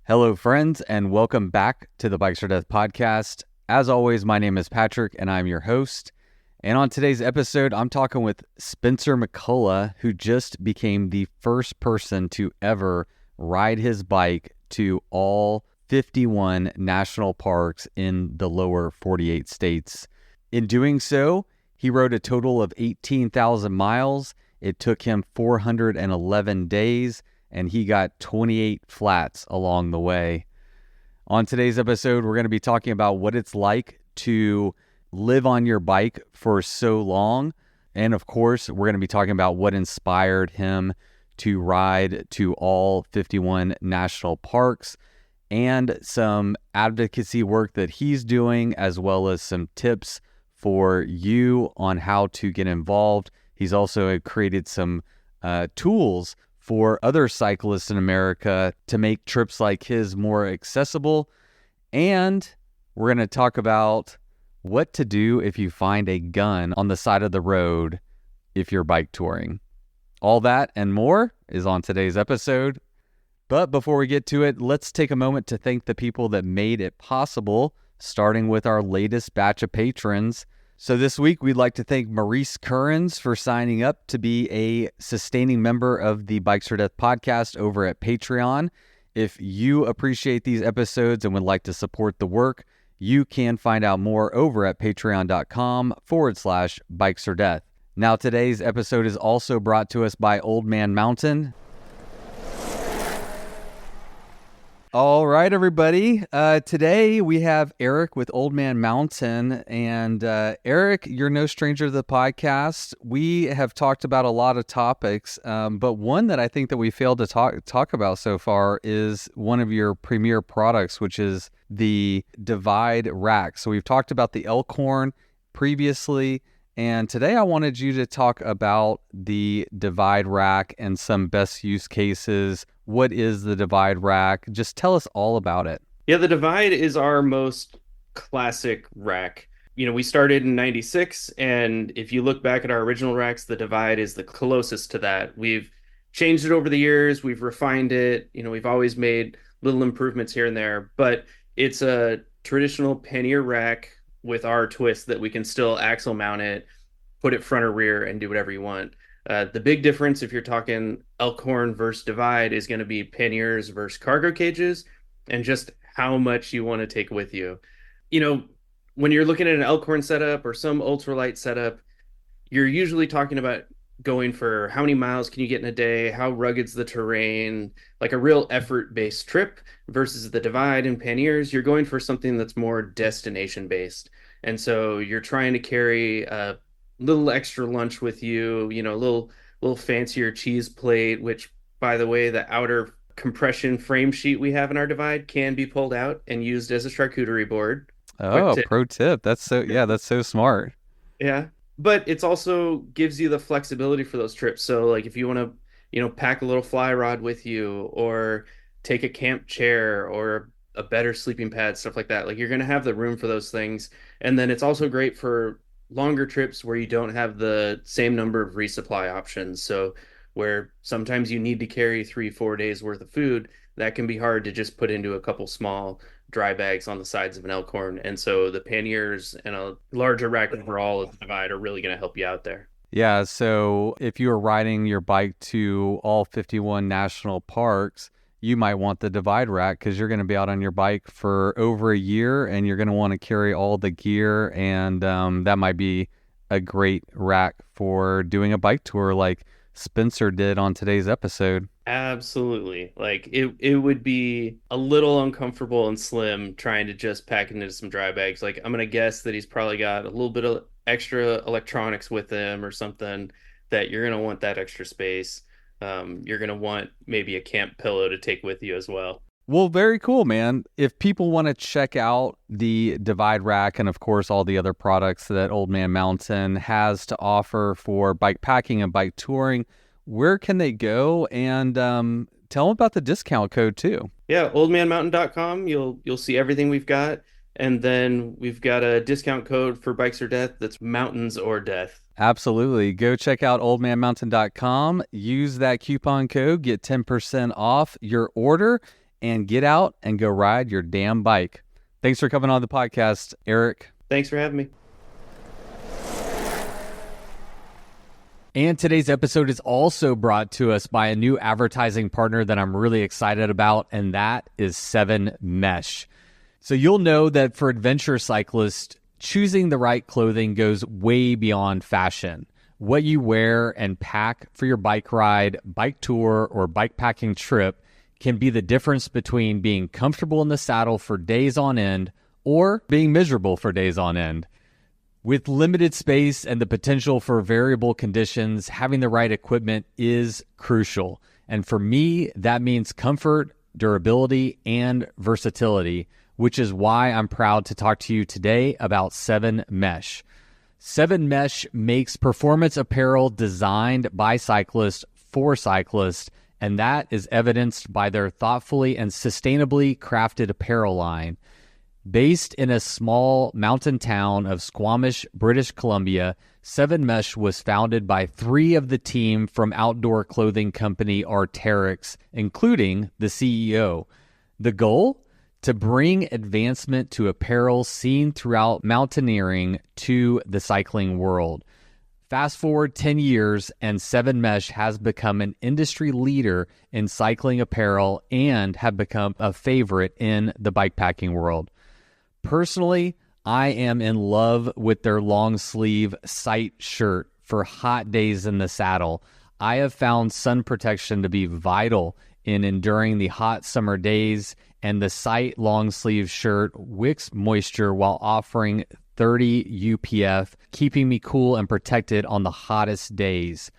Hello, friends, and welcome back to the Bikes or Death podcast. As always, my name is Patrick, and I'm your host. And on today's episode, I'm talking with Spencer McCullough, who just became the first person to ever ride his bike to all 51 national parks in the lower 48 states. In doing so, he rode a total of 18,000 miles. It took him 411 days. And he got 28 flats along the way. On today's episode, we're going to be talking about what it's like to live on your bike for so long. And of course, we're going to be talking about what inspired him to ride to all 51 national parks and some advocacy work that he's doing, as well as some tips for you on how to get involved. He's also created some tools for other cyclists in America to make trips like his more accessible. And we're going to talk about what to do if you find a gun on the side of the road if you're bike touring. All that and more is on today's episode. But before we get to it, let's take a moment to thank the people that made it possible, starting with our latest batch of patrons. So this week, we'd like to thank Maurice Currens for signing up to be a sustaining member of the Bikes or Death podcast over at Patreon. If you appreciate these episodes and would like to support the work, you can find out more over at patreon.com/Bikes or Death. Now, today's episode is also brought to us by Old Man Mountain. All right, everybody. Today we have Eric with Old Man Mountain. And Eric, you're no stranger to the podcast. We have talked about a lot of topics, but one that I think that we failed to talk about so far is one of your premier products, which is the Divide Rack. So we've talked about the Elkhorn previously, and today I wanted you to talk about the Divide Rack and some best use cases. What is the Divide Rack? Just tell us all about it. Yeah, the Divide is our most classic rack. We started in 96, and if you look back at our original racks, the Divide is the closest to that. We've changed it over the years, we've refined it, we've always made little improvements here and there, but it's a traditional pannier rack with our twist that we can still axle mount it, put it front or rear, and do whatever you want. The big difference, if you're talking Elkhorn versus Divide, is going to be panniers versus cargo cages and just how much you want to take with you. When you're looking at an Elkhorn setup or some ultralight setup, you're usually talking about going for how many miles can you get in a day, how rugged's the terrain, like a real effort-based trip, versus the Divide and panniers, you're going for something that's more destination-based. And so you're trying to carry a little extra lunch with you, a little fancier cheese plate, which, by the way, the outer compression frame sheet we have in our Divide can be pulled out and used as a charcuterie board. Oh, pro tip. That's so smart. Yeah. But it's also gives you the flexibility for those trips. So like if you want to, pack a little fly rod with you or take a camp chair or a better sleeping pad, stuff like that, like you're going to have the room for those things. And then it's also great for longer trips where you don't have the same number of resupply options. So where sometimes you need to carry 3-4 days worth of food, that can be hard to just put into a couple small dry bags on the sides of an Elkhorn. And so the panniers and a larger rack overall of the Divide are really going to help you out there. Yeah, so if you are riding your bike to all 51 national parks, you might want the Divide Rack because you're going to be out on your bike for over a year and you're going to want to carry all the gear, and that might be a great rack for doing a bike tour like Spencer did on today's episode. Absolutely. Like it would be a little uncomfortable and slim trying to just pack it into some dry bags. Like I'm going to guess that he's probably got a little bit of extra electronics with him or something, that you're going to want that extra space. You're going to want maybe a camp pillow to take with you as well. Well, very cool, man. If people want to check out the Divide Rack and, of course, all the other products that Old Man Mountain has to offer for bike packing and bike touring, where can they go? And tell them about the discount code, too. Yeah, oldmanmountain.com. You'll see everything we've got. And then we've got a discount code for Bikes or Death that's Mountains or Death. Absolutely. Go check out oldmanmountain.com. Use that coupon code, get 10% off your order. and get out and go ride your damn bike. Thanks for coming on the podcast, Eric. Thanks for having me. And today's episode is also brought to us by a new advertising partner that I'm really excited about, and that is 7Mesh. So you'll know that for adventure cyclists, choosing the right clothing goes way beyond fashion. What you wear and pack for your bike ride, bike tour, or bikepacking trip can be the difference between being comfortable in the saddle for days on end or being miserable for days on end. With limited space and the potential for variable conditions, having the right equipment is crucial. And for me, that means comfort, durability, and versatility, which is why I'm proud to talk to you today about 7Mesh. 7Mesh makes performance apparel designed by cyclists for cyclists, and that is evidenced by their thoughtfully and sustainably crafted apparel line. Based in a small mountain town of Squamish, British Columbia, 7Mesh was founded by 3 of the team from outdoor clothing company Arc'teryx, including the CEO. The goal? To bring advancement to apparel seen throughout mountaineering to the cycling world. Fast forward 10 years, and 7Mesh has become an industry leader in cycling apparel and have become a favorite in the bikepacking world. Personally, I am in love with their long sleeve sight shirt for hot days in the saddle. I have found sun protection to be vital in enduring the hot summer days, and the sight long sleeve shirt wicks moisture while offering 30 UPF, keeping me cool and protected on the hottest days.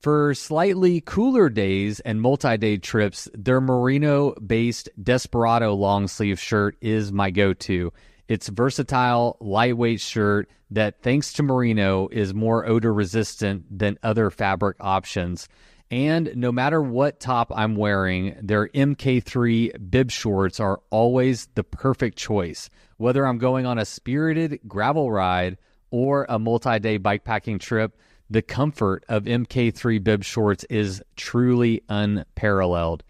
For slightly cooler days and multi-day trips, their merino-based Desperado long-sleeve shirt is my go-to. It's versatile, lightweight shirt that, thanks to merino, is more odor-resistant than other fabric options. And no matter what top I'm wearing, their MK3 bib shorts are always the perfect choice. Whether I'm going on a spirited gravel ride or a multi-day bikepacking trip, the comfort of MK3 bib shorts is truly unparalleled.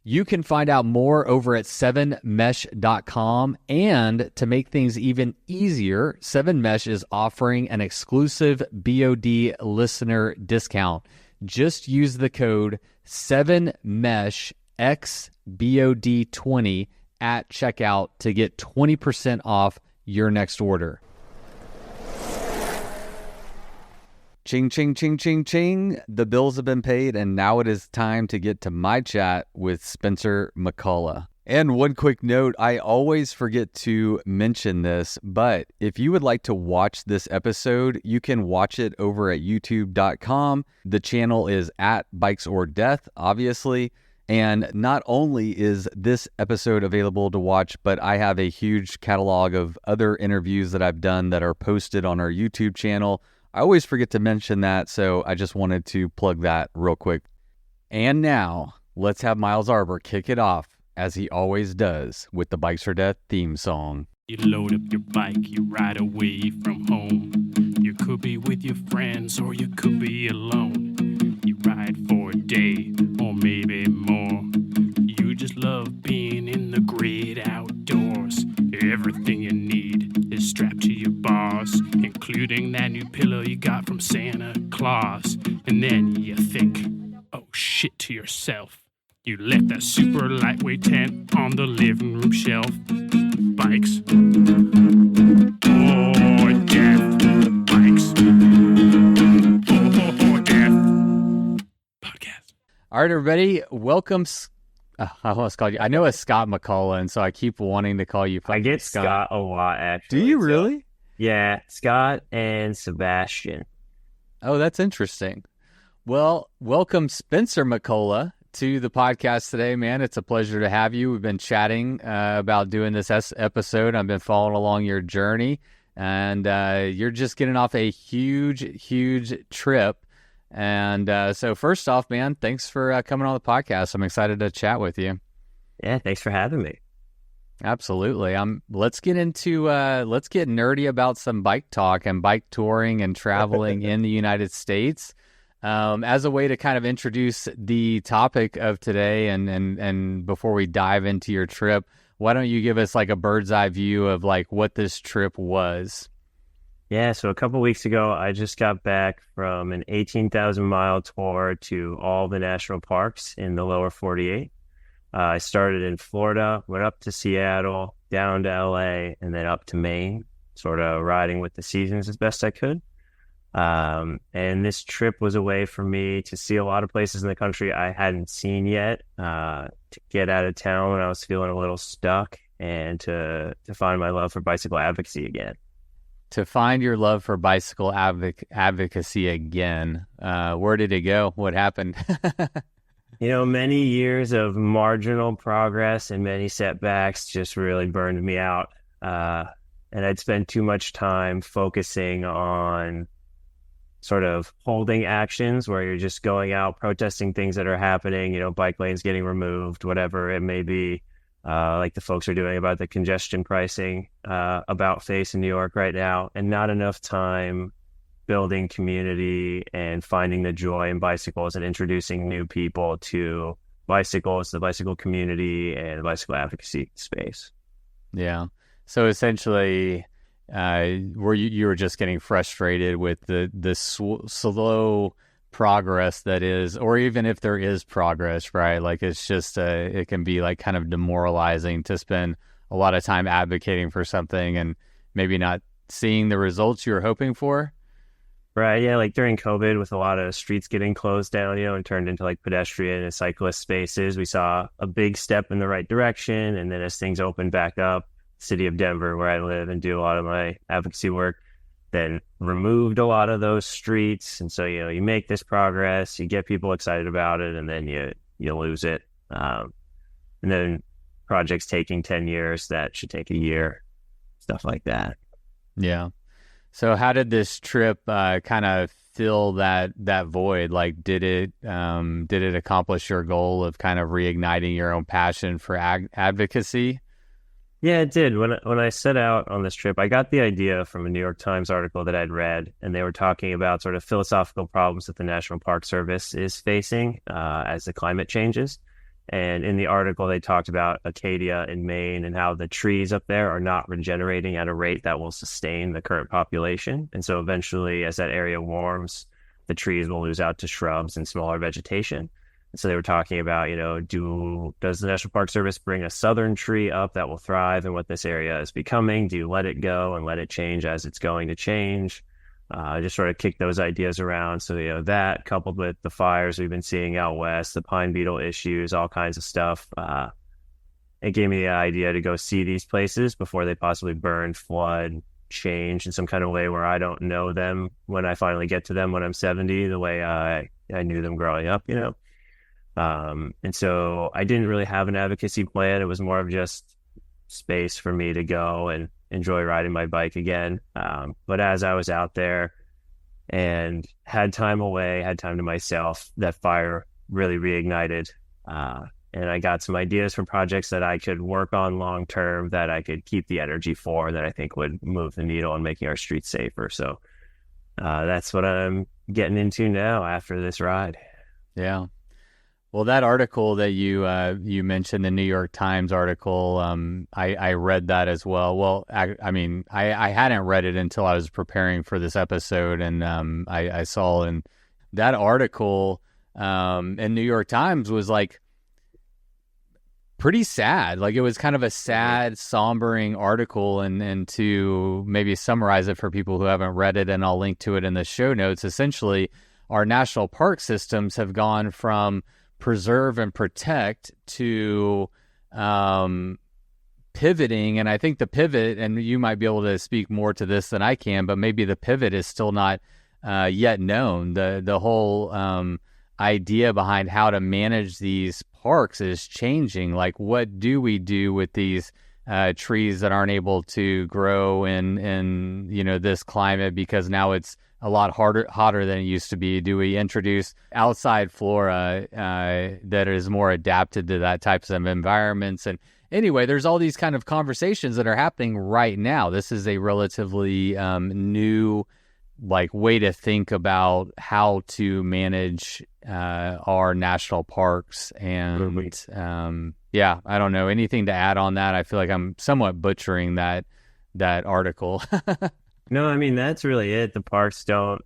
You can find out more over at 7mesh.com, and to make things even easier, 7Mesh is offering an exclusive BOD listener discount. Just use the code 7meshxbod20 at checkout to get 20% off your next order. Ching, ching, ching, ching, ching. The bills have been paid, and now it is time to get to my chat with Spencer McCullough. And one quick note, I always forget to mention this, but if you would like to watch this episode, you can watch it over at youtube.com. The channel is at Bikes or Death, obviously. And not only is this episode available to watch, but I have a huge catalog of other interviews that I've done that are posted on our YouTube channel. I always forget to mention that, so I just wanted to plug that real quick. And now, let's have Miles Arbor kick it off, as he always does, with the Bikes or Death theme song. You load up your bike, you ride away from home. You could be with your friends, or you could be alone. You ride for a day, or maybe more. You just love being in the great outdoors. Everything you need is strapped to your bars, including that new pillow you got from Santa Claus. And then you think, oh shit, to yourself. You left that super lightweight tent on the living room shelf. Bikes or death. Bikes or death. Podcast. All right, everybody, welcome. I almost called you. I know it's Scott McCullough, and so I keep wanting to call you. I get Scott a lot, actually. Do you really? Yeah, Scott and Sebastian. Oh, that's interesting. Well, welcome Spencer McCullough to the podcast today, man. It's a pleasure to have you. We've been chatting about doing this episode. I've been following along your journey, and you're just getting off a huge trip. And so first off, man, thanks for coming on the podcast. I'm excited to chat with you. Yeah, thanks for having me. Absolutely. Let's get nerdy about some bike talk and bike touring and traveling in the United States. As a way to kind of introduce the topic of today and before we dive into your trip, why don't you give us like a bird's eye view of like what this trip was? Yeah, so a couple weeks ago, I just got back from an 18,000-mile tour to all the national parks in the lower 48. I started in Florida, went up to Seattle, down to LA, and then up to Maine, sort of riding with the seasons as best I could. And this trip was a way for me to see a lot of places in the country I hadn't seen yet, to get out of town when I was feeling a little stuck, and to find my love for bicycle advocacy again. To find your love for bicycle advocacy again, where did it go? What happened? Many years of marginal progress and many setbacks just really burned me out. And I'd spent too much time focusing on sort of holding actions where you're just going out, protesting things that are happening, bike lanes getting removed, whatever it may be, like the folks are doing about the congestion pricing about face in New York right now, and not enough time building community and finding the joy in bicycles and introducing new people to bicycles, the bicycle community, and the bicycle advocacy space. Yeah. So essentially, were you were just getting frustrated with the slow progress that is, or even if there is progress, right? Like it's just it can be like kind of demoralizing to spend a lot of time advocating for something and maybe not seeing the results you were hoping for. Right, yeah, like during COVID with a lot of streets getting closed down, and turned into like pedestrian and cyclist spaces, we saw a big step in the right direction. And then as things opened back up, city of Denver, where I live and do a lot of my advocacy work, then removed a lot of those streets. And so, you make this progress, you get people excited about it, and then you lose it. And then projects taking 10 years, that should take a year, stuff like that. Yeah. So how did this trip kind of fill that void? Like, did it accomplish your goal of kind of reigniting your own passion for advocacy? Yeah, it did. When I set out on this trip, I got the idea from a New York Times article that I'd read, and they were talking about sort of philosophical problems that the National Park Service is facing as the climate changes. And in the article, they talked about Acadia in Maine and how the trees up there are not regenerating at a rate that will sustain the current population. And so eventually, as that area warms, the trees will lose out to shrubs and smaller vegetation. And so they were talking about, does the National Park Service bring a southern tree up that will thrive in what this area is becoming? Do you let it go and let it change as it's going to change? Just sort of kick those ideas around. So, that coupled with the fires we've been seeing out west, the pine beetle issues, all kinds of stuff, it gave me the idea to go see these places before they possibly burn, flood, change in some kind of way where I don't know them when I finally get to them when I'm 70, the way I knew them growing up, And so I didn't really have an advocacy plan. It was more of just space for me to go and enjoy riding my bike again. But as I was out there and had time away, had time to myself, that fire really reignited. And I got some ideas for projects that I could work on long term, that I could keep the energy for, that I think would move the needle on making our streets safer. So that's what I'm getting into now after this ride. Yeah. Well, that article that you mentioned, the New York Times article, I read that as well. Well, I hadn't read it until I was preparing for this episode, and I saw in that article in New York Times was like pretty sad. Like it was kind of a sad, sombering article, and to maybe summarize it for people who haven't read it, and I'll link to it in the show notes. Essentially, our national park systems have gone from preserve and protect to pivoting. And I think the pivot, and you might be able to speak more to this than I can, but maybe the pivot is still not yet known. The whole idea behind how to manage these parks is changing. Like, what do we do with these trees that aren't able to grow in this climate, because now it's a lot hotter than it used to be? Do we introduce outside flora that is more adapted to that types of environments? And anyway, there's all these kind of conversations that are happening right now. This is a relatively new like way to think about how to manage our national parks. And yeah, I don't know anything to add on that. I feel like I'm somewhat butchering that article. No, I mean, that's really it. The parks don't,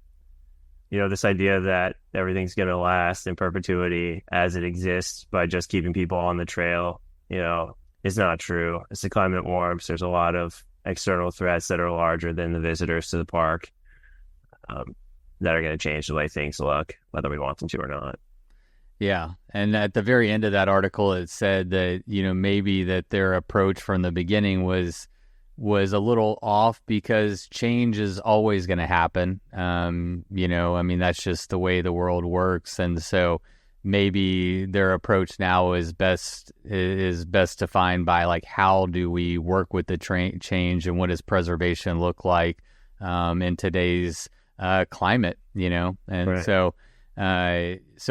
this idea that everything's going to last in perpetuity as it exists by just keeping people on the trail, is not true. As the climate warms, there's a lot of external threats that are larger than the visitors to the park, that are going to change the way things look, whether we want them to or not. Yeah. And at the very end of that article, it said that, maybe that their approach from the beginning was a little off because change is always going to happen. I mean, that's just the way the world works. And so maybe their approach now is best defined by like, how do we work with the change, and what does preservation look like in today's climate, and right. So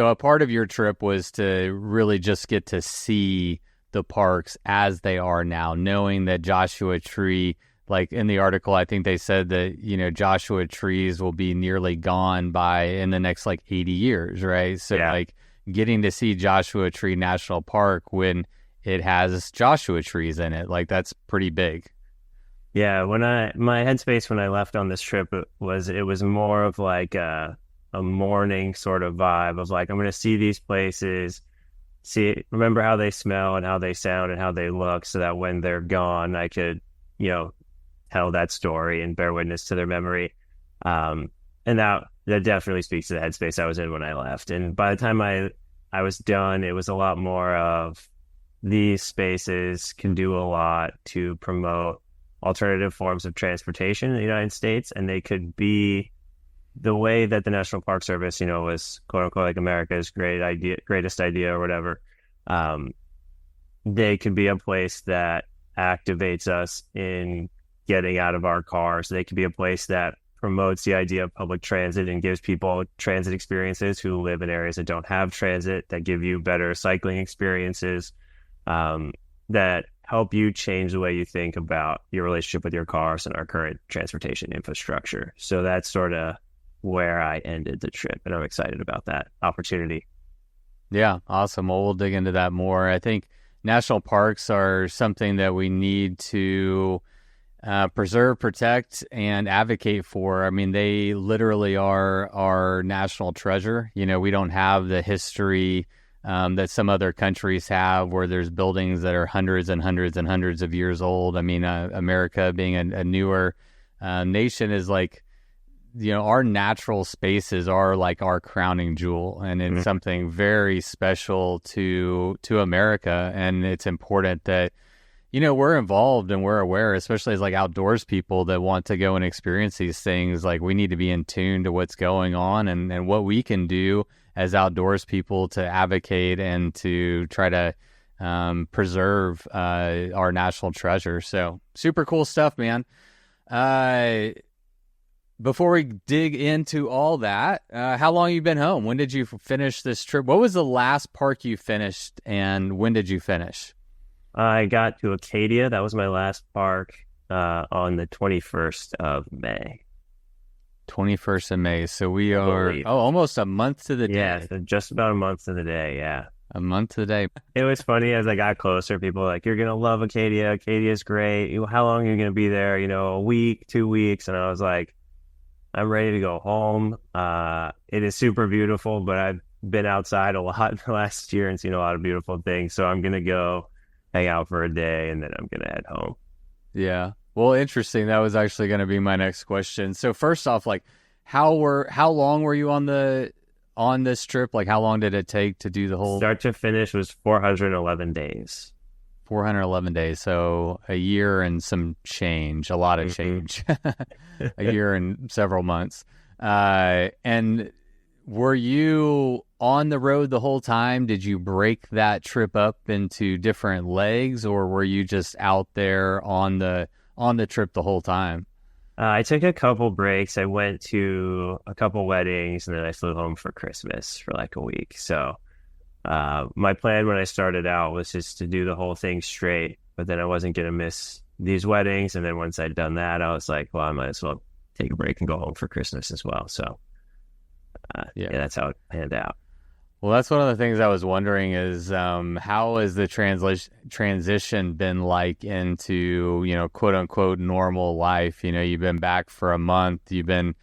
a part of your trip was to really just get to see the parks as they are now, knowing that Joshua Tree, like in the article, I think they said that, Joshua trees will be nearly gone in the next like 80 years, right? So like getting to see Joshua Tree National Park when it has Joshua trees in it, like that's pretty big. Yeah, my headspace when I left on this trip, it was more of like a morning sort of vibe of like, I'm going to see these places, remember how they smell and how they sound and how they look, so that when they're gone, I could, tell that story and bear witness to their memory. And that definitely speaks to the headspace I was in when I left. And by the time I was done, it was a lot more of these spaces can do a lot to promote alternative forms of transportation in the United States, and they could be the way that the National Park Service, was quote unquote like America's greatest idea or whatever. They could be a place that activates us in getting out of our cars. They could be a place that promotes the idea of public transit and gives people transit experiences who live in areas that don't have transit, that give you better cycling experiences, that help you change the way you think about your relationship with your cars and our current transportation infrastructure. So that's sort of where I ended the trip, and I'm excited about that opportunity. Yeah, awesome. Well, we'll dig into that more. I think national parks are something that we need to preserve, protect, and advocate for. I mean, they literally are our national treasure. We don't have the history that some other countries have, where there's buildings that are hundreds and hundreds and hundreds of years old. I mean, America being a newer nation is like, our natural spaces are like our crowning jewel, and it's something very special to America. And it's important that, we're involved and we're aware, especially as like outdoors people that want to go and experience these things. Like, we need to be in tune to what's going on and what we can do as outdoors people to advocate and to try to preserve our national treasure. So super cool stuff, man. Before we dig into all that, how long have you been home? When did you finish this trip? What was the last park you finished, and when did you finish? I got to Acadia. That was my last park on the 21st of May. 21st of May. So we are almost a month to the day. Yeah, so just about a month to the day, yeah. A month to the day. It was funny as I got closer, people were like, you're going to love Acadia. Acadia's great. How long are you going to be there? A week, 2 weeks? And I was like, I'm ready to go home. It is super beautiful, but I've been outside a lot in the last year and seen a lot of beautiful things. So I'm going to go hang out for a day, and then I'm going to head home. Yeah. Well, interesting. That was actually going to be my next question. So first off, like, how long were you on this trip? Like, how long did it take to do the whole start to finish? Was 411 days. 411 days. So a year and some change, a lot of change, a year and several months. And were you on the road the whole time? Did you break that trip up into different legs, or were you just out there on the trip the whole time? I took a couple breaks. I went to a couple weddings, and then I flew home for Christmas for like a week. So my plan when I started out was just to do the whole thing straight, but then I wasn't going to miss these weddings. And then once I'd done that, I was like, well, I might as well take a break and go home for Christmas as well. So yeah, that's how it panned out. Well, that's one of the things I was wondering is how has the transition been like into, quote unquote normal life? You've been back for a month. You've been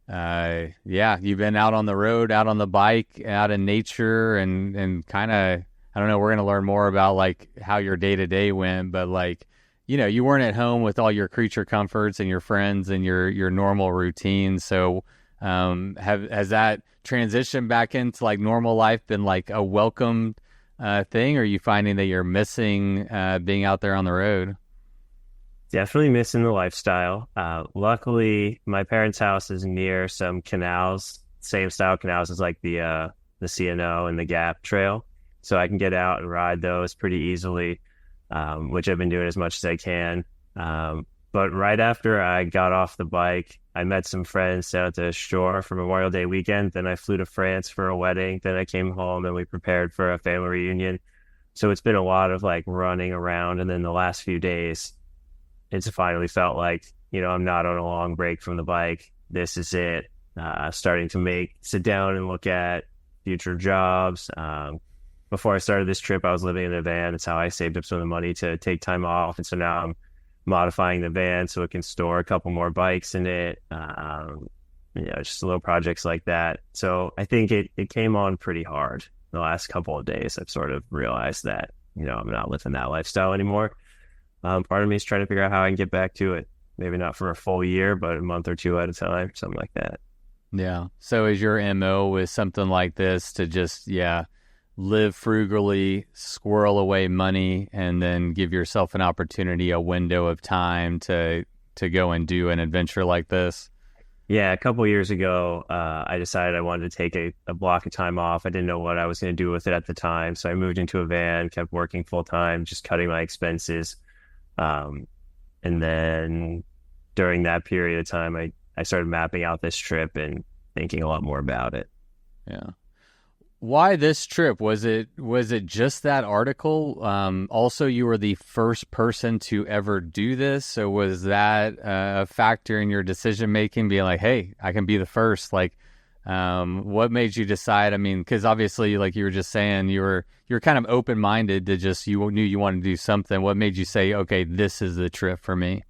you've been out on the road, out on the bike, out in nature, and kind of, I don't know, we're going to learn more about like how your day to day went, but like, you weren't at home with all your creature comforts and your friends and your normal routine. So has that transition back into like normal life been like a welcome thing, or are you finding that you're missing being out there on the road? Definitely missing the lifestyle. Luckily, my parents' house is near some canals, same style canals as like the CNO and the Gap Trail, so I can get out and ride those pretty easily, which I've been doing as much as I can. But right after I got off the bike, I met some friends down at the shore for Memorial Day weekend. Then I flew to France for a wedding. Then I came home and we prepared for a family reunion. So it's been a lot of like running around. And then the last few days, it's finally felt like, I'm not on a long break from the bike. This is it. Starting to sit down and look at future jobs. Before I started this trip, I was living in a van. It's how I saved up some of the money to take time off. And so now I'm modifying the van so it can store a couple more bikes in it. Just little projects like that. So I think it came on pretty hard the last couple of days. I've sort of realized that, I'm not living that lifestyle anymore. Part of me is trying to figure out how I can get back to it. Maybe not for a full year, but a month or two at a time, something like that. Yeah. So is your MO with something like this to just, live frugally, squirrel away money, and then give yourself an opportunity, a window of time to go and do an adventure like this? Yeah, a couple of years ago, I decided I wanted to take a block of time off. I didn't know what I was going to do with it at the time, so I moved into a van, kept working full time, just cutting my expenses. And then during that period of time, I started mapping out this trip and thinking a lot more about it. Yeah. Why this trip? Was it just that article? Also, you were the first person to ever do this. So was that a factor in your decision making, being like, hey, I can be the first? Like, what made you decide? I mean, because obviously, like you were just saying, you're kind of open minded to just, you knew you wanted to do something. What made you say, okay, this is the trip for me?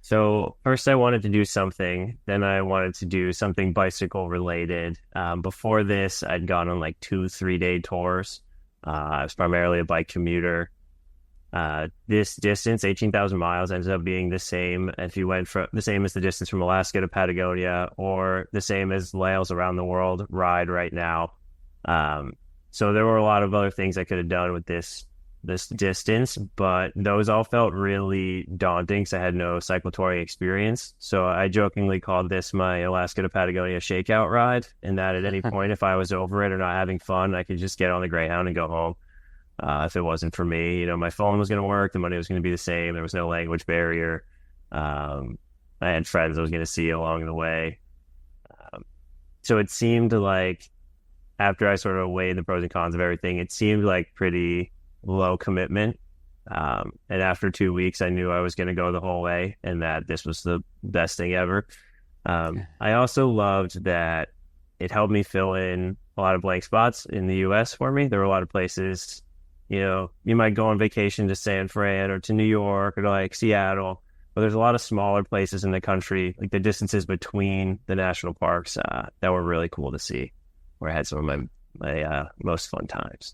So first I wanted to do something, then I wanted to do something bicycle related. Before this, I'd gone on like 2-3 day tours. I was primarily a bike commuter. This distance, 18,000 miles, ended up being the same if you went from the same as the distance from Alaska to Patagonia, or the same as Lails Around the World ride right now. So there were a lot of other things I could have done with this distance, but those all felt really daunting because I had no cyclotouring experience. So I jokingly called this my Alaska to Patagonia shakeout ride, and that at any point, if I was over it or not having fun, I could just get on the Greyhound and go home. If it wasn't for me, my phone was going to work, the money was going to be the same, there was no language barrier. I had friends I was going to see along the way. So it seemed like, after I sort of weighed the pros and cons of everything, it seemed like pretty low commitment. And after 2 weeks, I knew I was going to go the whole way and that this was the best thing ever. I also loved that it helped me fill in a lot of blank spots in the US for me. There were a lot of places, you might go on vacation to San Fran or to New York or to like Seattle, but there's a lot of smaller places in the country, like the distances between the national parks, that were really cool to see, where I had some of my most fun times.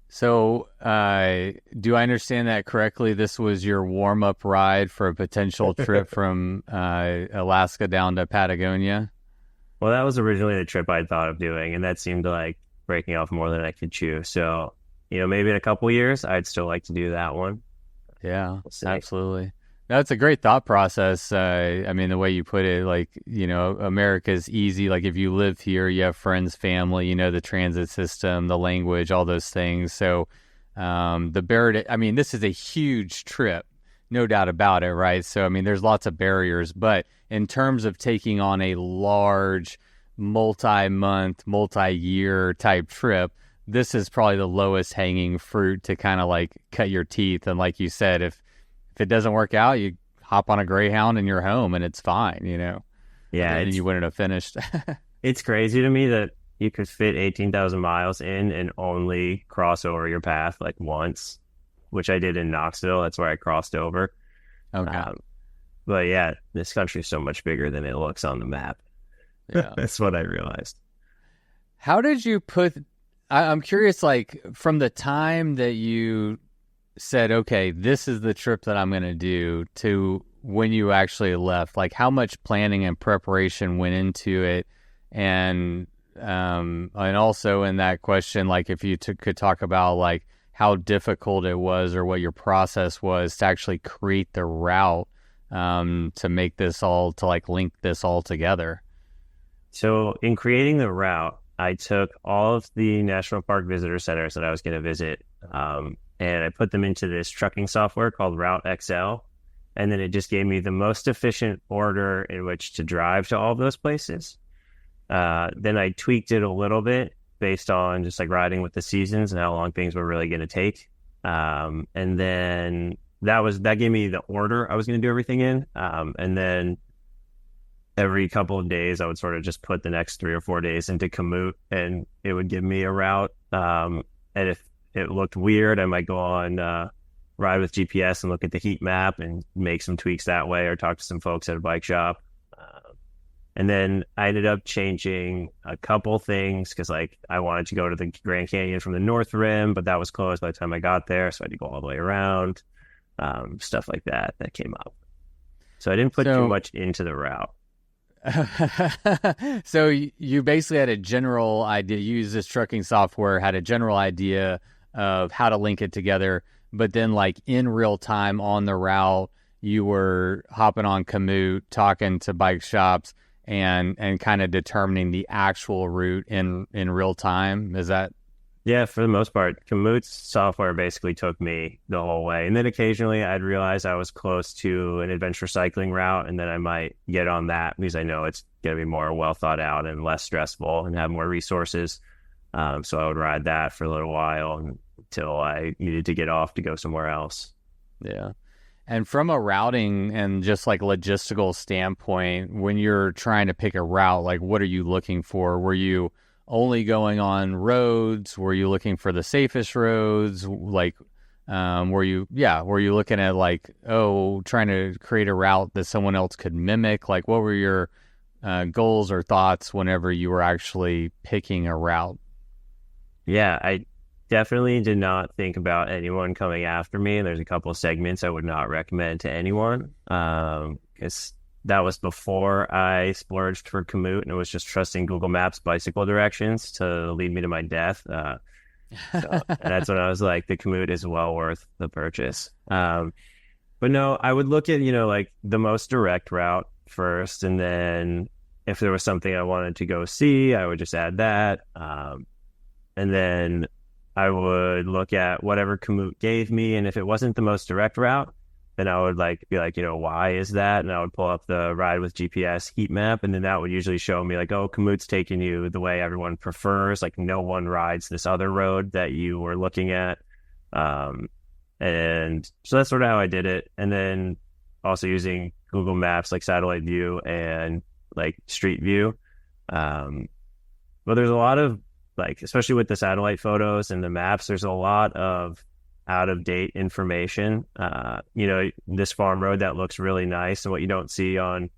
So, do I understand that correctly? This was your warm-up ride for a potential trip from Alaska down to Patagonia? Well, that was originally the trip I thought of doing, and that seemed like breaking off more than I could chew. So, maybe in a couple years, I'd still like to do that one. Yeah, absolutely. That's a great thought process. I mean, the way you put it, like, America's easy. Like, if you live here, you have friends, family, the transit system, the language, all those things. So the barrier, I mean, this is a huge trip, no doubt about it, right? So, I mean, there's lots of barriers. But in terms of taking on a large, multi-month, multi-year type trip, this is probably the lowest hanging fruit to kind of like cut your teeth. And like you said, if it doesn't work out, you hop on a Greyhound and you're home and it's fine, Yeah, and you wouldn't have finished. it's crazy to me that you could fit 18,000 miles in and only cross over your path like once, which I did in Knoxville. That's where I crossed over. Okay. But yeah, this country is so much bigger than it looks on the map. Yeah. That's what I realized. How did you I'm curious, like from the time that you said, okay, this is the trip that I'm going to do, to when you actually left, like how much planning and preparation went into it? And also in that question, like if you could talk about like how difficult it was or what your process was to actually create the route, to make this all, to like link this all together. So in creating the route, I took all of the national park visitor centers that I was going to visit, and I put them into this trucking software called Route XL. And then it just gave me the most efficient order in which to drive to all of those places. Then I tweaked it a little bit based on just like riding with the seasons and how long things were really going to take. And then that gave me the order I was going to do everything in. And then every couple of days, I would sort of just put the next 3 or 4 days into Komoot, and it would give me a route. And if it looked weird, I might go on ride with GPS and look at the heat map and make some tweaks that way, or talk to some folks at a bike shop. And then I ended up changing a couple things because like I wanted to go to the Grand Canyon from the North Rim, but that was closed by the time I got there. So I had to go all the way around, stuff like that came up. So I didn't put too much into the route. So you basically had a general idea, you used this trucking software, had a general idea of how to link it together, but then like in real time on the route, you were hopping on Komoot, talking to bike shops and kind of determining the actual route in real time. Is that? Yeah, for the most part, Komoot's software basically took me the whole way. And then occasionally I'd realize I was close to an adventure cycling route, and then I might get on that because I know it's going to be more well thought out and less stressful and have more resources. So I would ride that for a little while until I needed to get off to go somewhere else. Yeah. And from a routing and just like logistical standpoint, when you're trying to pick a route, like what are you looking for? Were you only going on roads? Were you looking for the safest roads? Like, were you looking at like, trying to create a route that someone else could mimic? Like, what were your goals or thoughts whenever you were actually picking a route? Yeah, I definitely did not think about anyone coming after me. There's a couple of segments I would not recommend to anyone, because that was before I splurged for Komoot, and it was just trusting Google Maps bicycle directions to lead me to my death. So that's when I was like, the Komoot is well worth the purchase. But no, I would look at, like the most direct route first, and then if there was something I wanted to go see, I would just add that. And then I would look at whatever Komoot gave me, and if it wasn't the most direct route, then I would be like, why is that? And I would pull up the ride with GPS heat map, and then that would usually show me like, Komoot's taking you the way everyone prefers. Like no one rides this other road that you were looking at. And so that's sort of how I did it. And then also using Google Maps, like satellite view and like street view. But there's a lot of especially with the satellite photos and the maps, there's a lot of out-of-date information. This farm road that looks really nice, and what you don't see on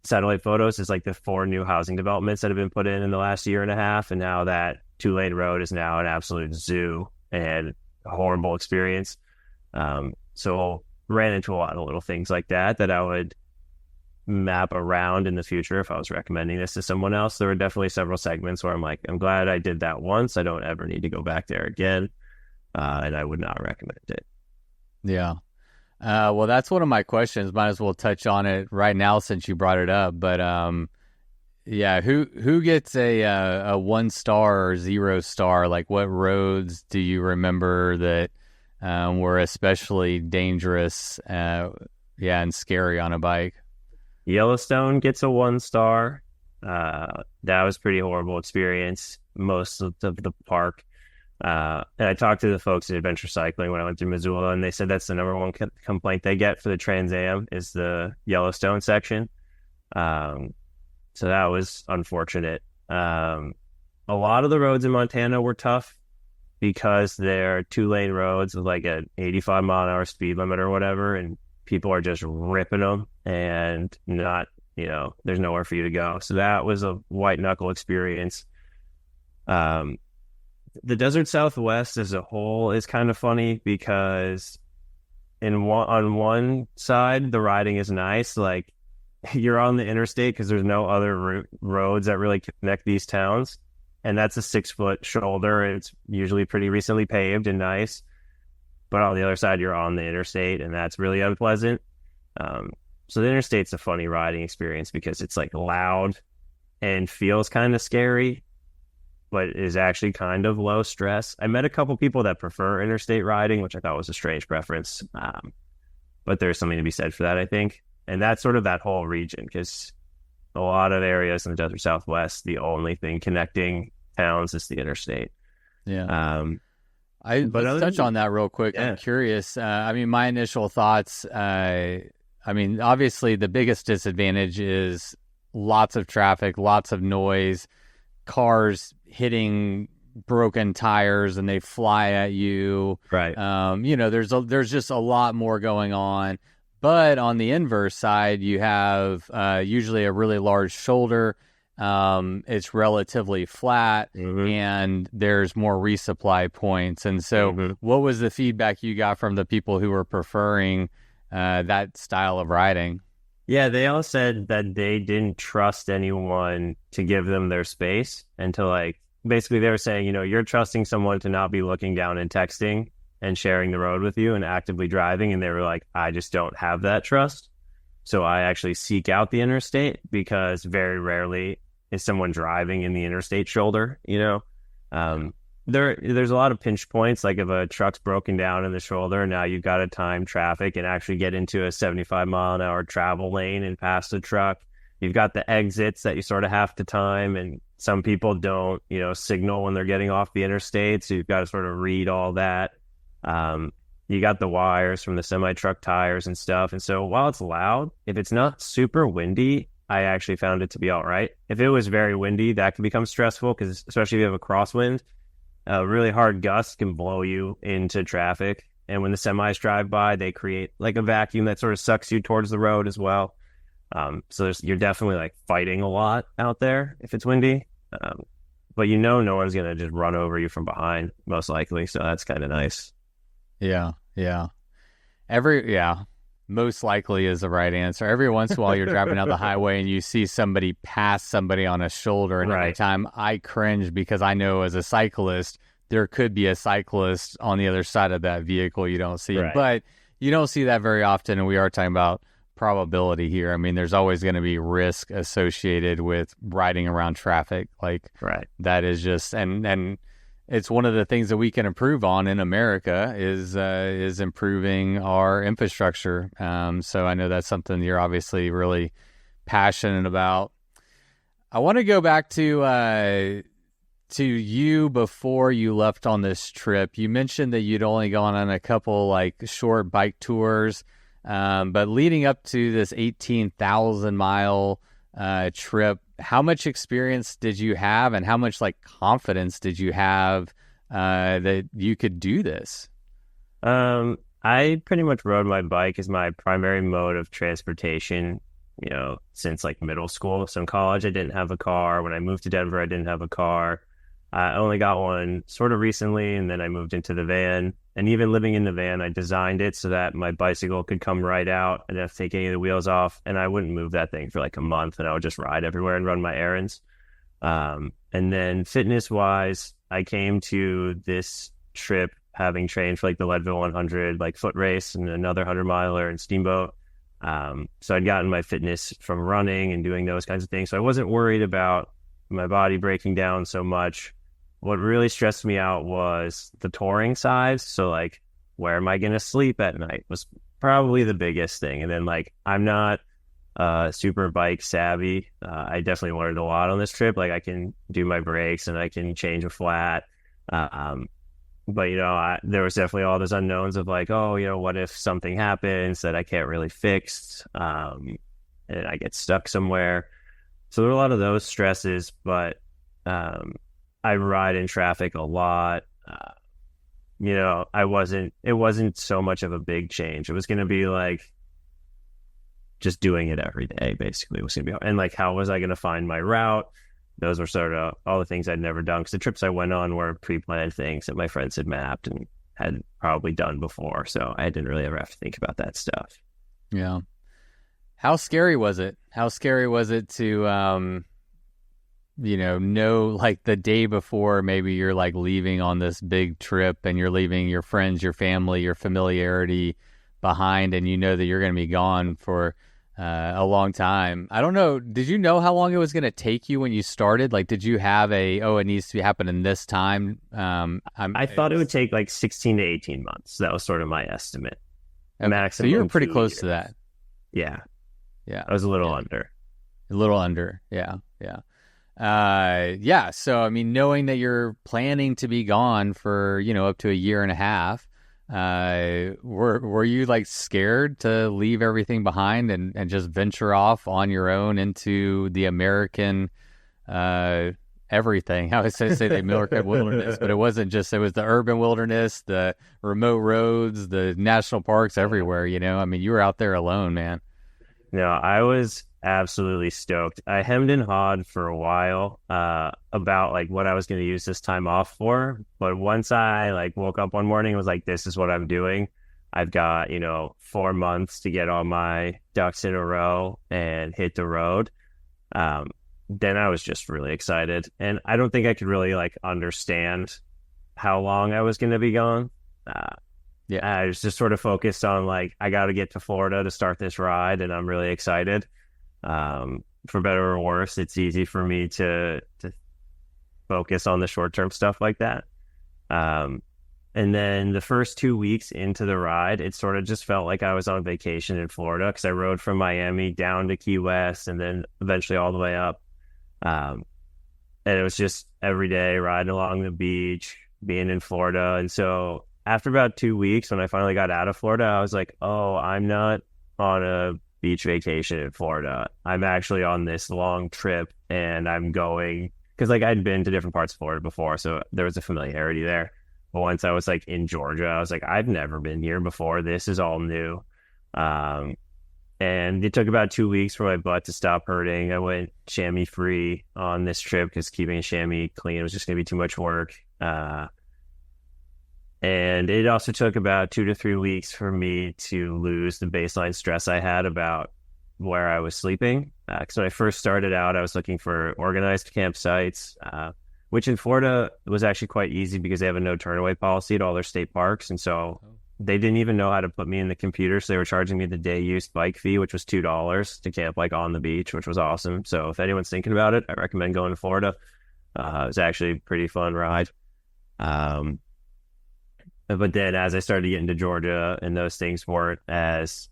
satellite photos is like the 4 new housing developments that have been put in the last year and a half, and now that 2-lane road is now an absolute zoo and a horrible experience. So ran into a lot of little things like that I would map around in the future if I was recommending this to someone else. There were definitely several segments where I'm like, I'm glad I did that once. I don't ever need to go back there again. And I would not recommend it. Yeah. Well, that's one of my questions. Might as well touch on it right now since you brought it up. But yeah, who gets a 1 star or 0 star? Like, what roads do you remember that were especially dangerous, and scary on a bike? Yellowstone gets a 1 star. That was a pretty horrible experience most of the park. And I talked to the folks at Adventure Cycling when I went to Missoula, and they said that's the number one complaint they get for the Trans Am is the Yellowstone section. So that was unfortunate. A lot of the roads in Montana were tough because they're 2-lane roads with like an 85-mile-an-hour speed limit or whatever, and people are just ripping them and not, there's nowhere for you to go. So that was a white knuckle experience. The Desert Southwest as a whole is kind of funny because on one side, the riding is nice. Like you're on the interstate because there's no other roads that really connect these towns. And that's a 6-foot shoulder. It's usually pretty recently paved and nice. But on the other side, you're on the interstate, and that's really unpleasant. So the interstate's a funny riding experience because it's like loud and feels kind of scary, but is actually kind of low stress. I met a couple people that prefer interstate riding, which I thought was a strange preference. But there's something to be said for that, I think. And that's sort of that whole region, because a lot of areas in the Desert Southwest, the only thing connecting towns is the interstate. Yeah. Let's touch on that real quick. Yeah. I'm curious. My initial thoughts, obviously the biggest disadvantage is lots of traffic, lots of noise, cars hitting broken tires and they fly at you. Right. There's just a lot more going on. But on the inverse side, you have usually a really large shoulder. It's relatively flat, and there's more resupply points. And so what was the feedback you got from the people who were preferring that style of riding? Yeah, they all said that they didn't trust anyone to give them their space, and to basically they were saying, you're trusting someone to not be looking down and texting and sharing the road with you and actively driving. And they were like, I just don't have that trust. So I actually seek out the interstate because very rarely is someone driving in the interstate shoulder, There's a lot of pinch points, like if a truck's broken down in the shoulder, now you've got to time traffic and actually get into a 75-mile-an-hour travel lane and pass the truck. You've got the exits that you sort of have to time, and some people don't, signal when they're getting off the interstate, so you've got to sort of read all that. You got the wires from the semi-truck tires and stuff. And so while it's loud, if it's not super windy, I actually found it to be all right. If it was very windy, that can become stressful, because especially if you have a crosswind, a really hard gust can blow you into traffic. And when the semis drive by, they create like a vacuum that sort of sucks you towards the road as well. So you're definitely fighting a lot out there if it's windy. But no one's going to just run over you from behind, most likely. So that's kind of nice. Yeah. Most likely is the right answer. Every once in a while you're driving down the highway and you see somebody pass somebody on a shoulder, and every time I cringe because I know as a cyclist there could be a cyclist on the other side of that vehicle you don't see. But you don't see that very often, and we are talking about probability here. There's always going to be risk associated with riding around traffic. That is just and it's one of the things that we can improve on in America is improving our infrastructure. So I know that's something you're obviously really passionate about. I want to go back to you before you left on this trip. You mentioned that you'd only gone on a couple short bike tours, but leading up to this 18,000 mile trip, how much experience did you have, and how much confidence did you have that you could do this? I pretty much rode my bike as my primary mode of transportation, since middle school. So in college, I didn't have a car. When I moved to Denver, I didn't have a car. I only got one sort of recently, and then I moved into the van. And even living in the van, I designed it so that my bicycle could come right out. I didn't have to take any of the wheels off, and I wouldn't move that thing for a month, and I would just ride everywhere and run my errands. And then fitness-wise, I came to this trip having trained for the Leadville 100 foot race and another 100-miler and Steamboat. So I'd gotten my fitness from running and doing those kinds of things. So I wasn't worried about my body breaking down so much. What really stressed me out was the touring side. So where am I going to sleep at night was probably the biggest thing. And then I'm not super bike savvy. I definitely learned a lot on this trip. I can do my brakes and I can change a flat. But, there was definitely all those unknowns of like, oh, what if something happens that I can't really fix, and I get stuck somewhere. So there were a lot of those stresses, but I ride in traffic a lot. It wasn't so much of a big change. It was going to be like just doing it every day, basically. It was going to be, and like, how was I going to find my route? Those were sort of all the things I'd never done, because the trips I went on were pre-planned things that my friends had mapped and had probably done before. So I didn't really ever have to think about that stuff. Yeah. How scary was it? How scary was it to, know like the day before maybe you're like leaving on this big trip and you're leaving your friends, your family, your familiarity behind, and you know that you're going to be gone for a long time. I don't know. Did you know how long it was going to take you when you started? Like, did you have it needs to be happening this time? I thought it would take like 16 to 18 months. That was sort of my estimate. Okay. Maximum. So you were pretty 2 close years. to that. Yeah. Yeah. I was a little under. A little under. Yeah. Yeah. So, I mean, knowing that you're planning to be gone for, up to a year and a half, were you like scared to leave everything behind and just venture off on your own into the American, everything? I would say the American wilderness, but it was the urban wilderness, the remote roads, the national parks everywhere, I mean, you were out there alone, man. No, I was absolutely stoked. I hemmed and hawed for a while about like what I was going to use this time off for. But once I like woke up one morning and was like, this is what I'm doing. I've got, 4 months to get all my ducks in a row and hit the road. Then I was just really excited. And I don't think I could really like understand how long I was going to be gone. Yeah, I was just sort of focused on like, I got to get to Florida to start this ride, and I'm really excited. For better or worse, it's easy for me to focus on the short-term stuff like that. And then the first 2 weeks into the ride, it sort of just felt like I was on vacation in Florida, because I rode from Miami down to Key West and then eventually all the way up. And it was just every day riding along the beach, being in Florida. And so after about 2 weeks, when I finally got out of Florida, I was like, oh, I'm not on a beach vacation in Florida. I'm actually on this long trip, and I'm going, because like I'd been to different parts of Florida before, so there was a familiarity there. But once I was like in Georgia, I was like, I've never been here before. This is all new. And it took about 2 weeks for my butt to stop hurting. I went chamois free on this trip because keeping a chamois clean was just going to be too much work. And it also took about 2 to 3 weeks for me to lose the baseline stress I had about where I was sleeping. Because when I first started out, I was looking for organized campsites, which in Florida was actually quite easy because they have a no turn away policy at all their state parks. And so they didn't even know how to put me in the computer. So they were charging me the day use bike fee, which was $2 to camp like on the beach, which was awesome. So if anyone's thinking about it, I recommend going to Florida. It was actually a pretty fun ride. But then as I started getting to Georgia and those things weren't as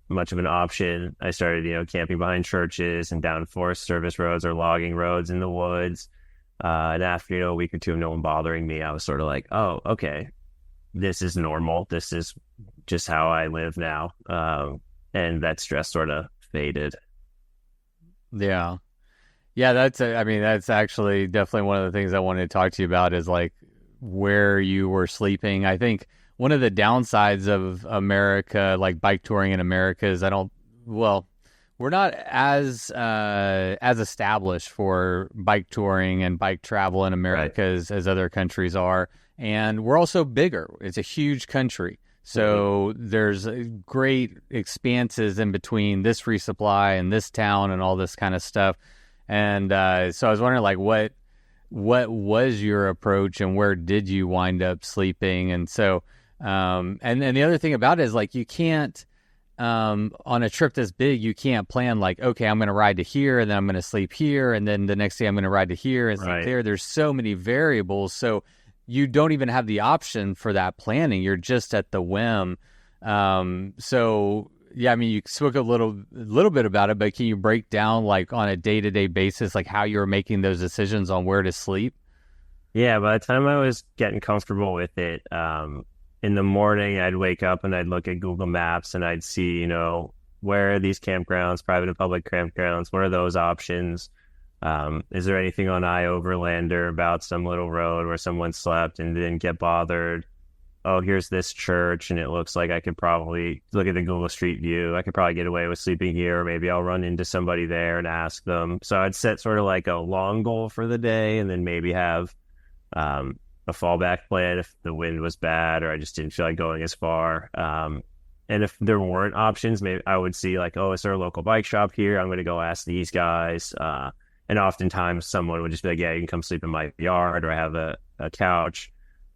much of an option, I started, camping behind churches and down Forest Service roads or logging roads in the woods. And after, a week or two of no one bothering me, I was sort of like, oh, okay, this is normal. This is just how I live now. And that stress sort of faded. Yeah. Yeah, that's actually definitely one of the things I wanted to talk to you about is like where you were sleeping. I think one of the downsides of America, like bike touring in America, is we're not as established for bike touring and bike travel in America as other countries are. And we're also bigger. It's a huge country. So there's great expanses in between this resupply and this town and all this kind of stuff. And so I was wondering, like, what was your approach and where did you wind up sleeping? And so, and the other thing about it is, like, you can't, on a trip this big, you can't plan like, okay, I'm going to ride to here and then I'm going to sleep here. And then the next day I'm going to ride to here and sleep there. There's so many variables. So you don't even have the option for that planning. You're just at the whim. So yeah, I mean, you spoke a little bit about it, but can you break down like on a day-to-day basis, like how you're making those decisions on where to sleep? Yeah, by the time I was getting comfortable with it, in the morning I'd wake up and I'd look at Google Maps and I'd see, where are these campgrounds, private and public campgrounds? What are those options? Is there anything on iOverlander about some little road where someone slept and didn't get bothered? Oh, here's this church, and it looks like I could probably look at the Google Street View. I could probably get away with sleeping here, or maybe I'll run into somebody there and ask them. So I'd set sort of like a long goal for the day, and then maybe have a fallback plan if the wind was bad or I just didn't feel like going as far. And if there weren't options, maybe I would see like, oh, is there a local bike shop here? I'm going to go ask these guys. And oftentimes someone would just be like, yeah, you can come sleep in my yard, or I have a couch.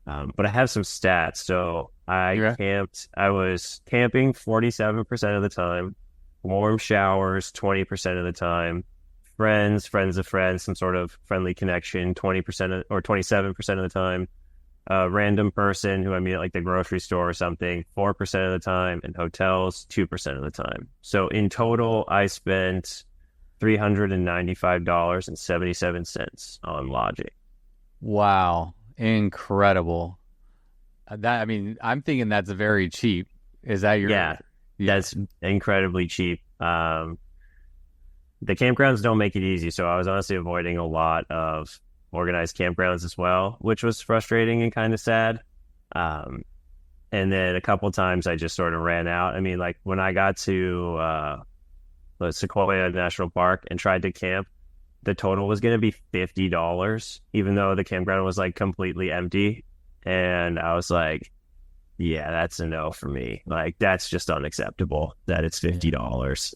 But I have some stats. So I was camping 47% of the time, warm showers 20% of the time, friends of friends, some sort of friendly connection 20% or 27% of the time, a random person who I meet at like the grocery store or something 4% of the time, and hotels 2% of the time. So in total, I spent $395.77 on lodging. Wow. Incredible. I'm thinking that's very cheap. Is that your? Yeah, that's incredibly cheap. The campgrounds don't make it easy, so I was honestly avoiding a lot of organized campgrounds as well, which was frustrating and kind of sad. And then a couple times I just sort of ran out. I mean, like when I got to the Sequoia National Park and tried to camp, the total was going to be $50, even though the campground was like completely empty. And I was like, yeah, that's a no for me. Like, that's just unacceptable that it's $50.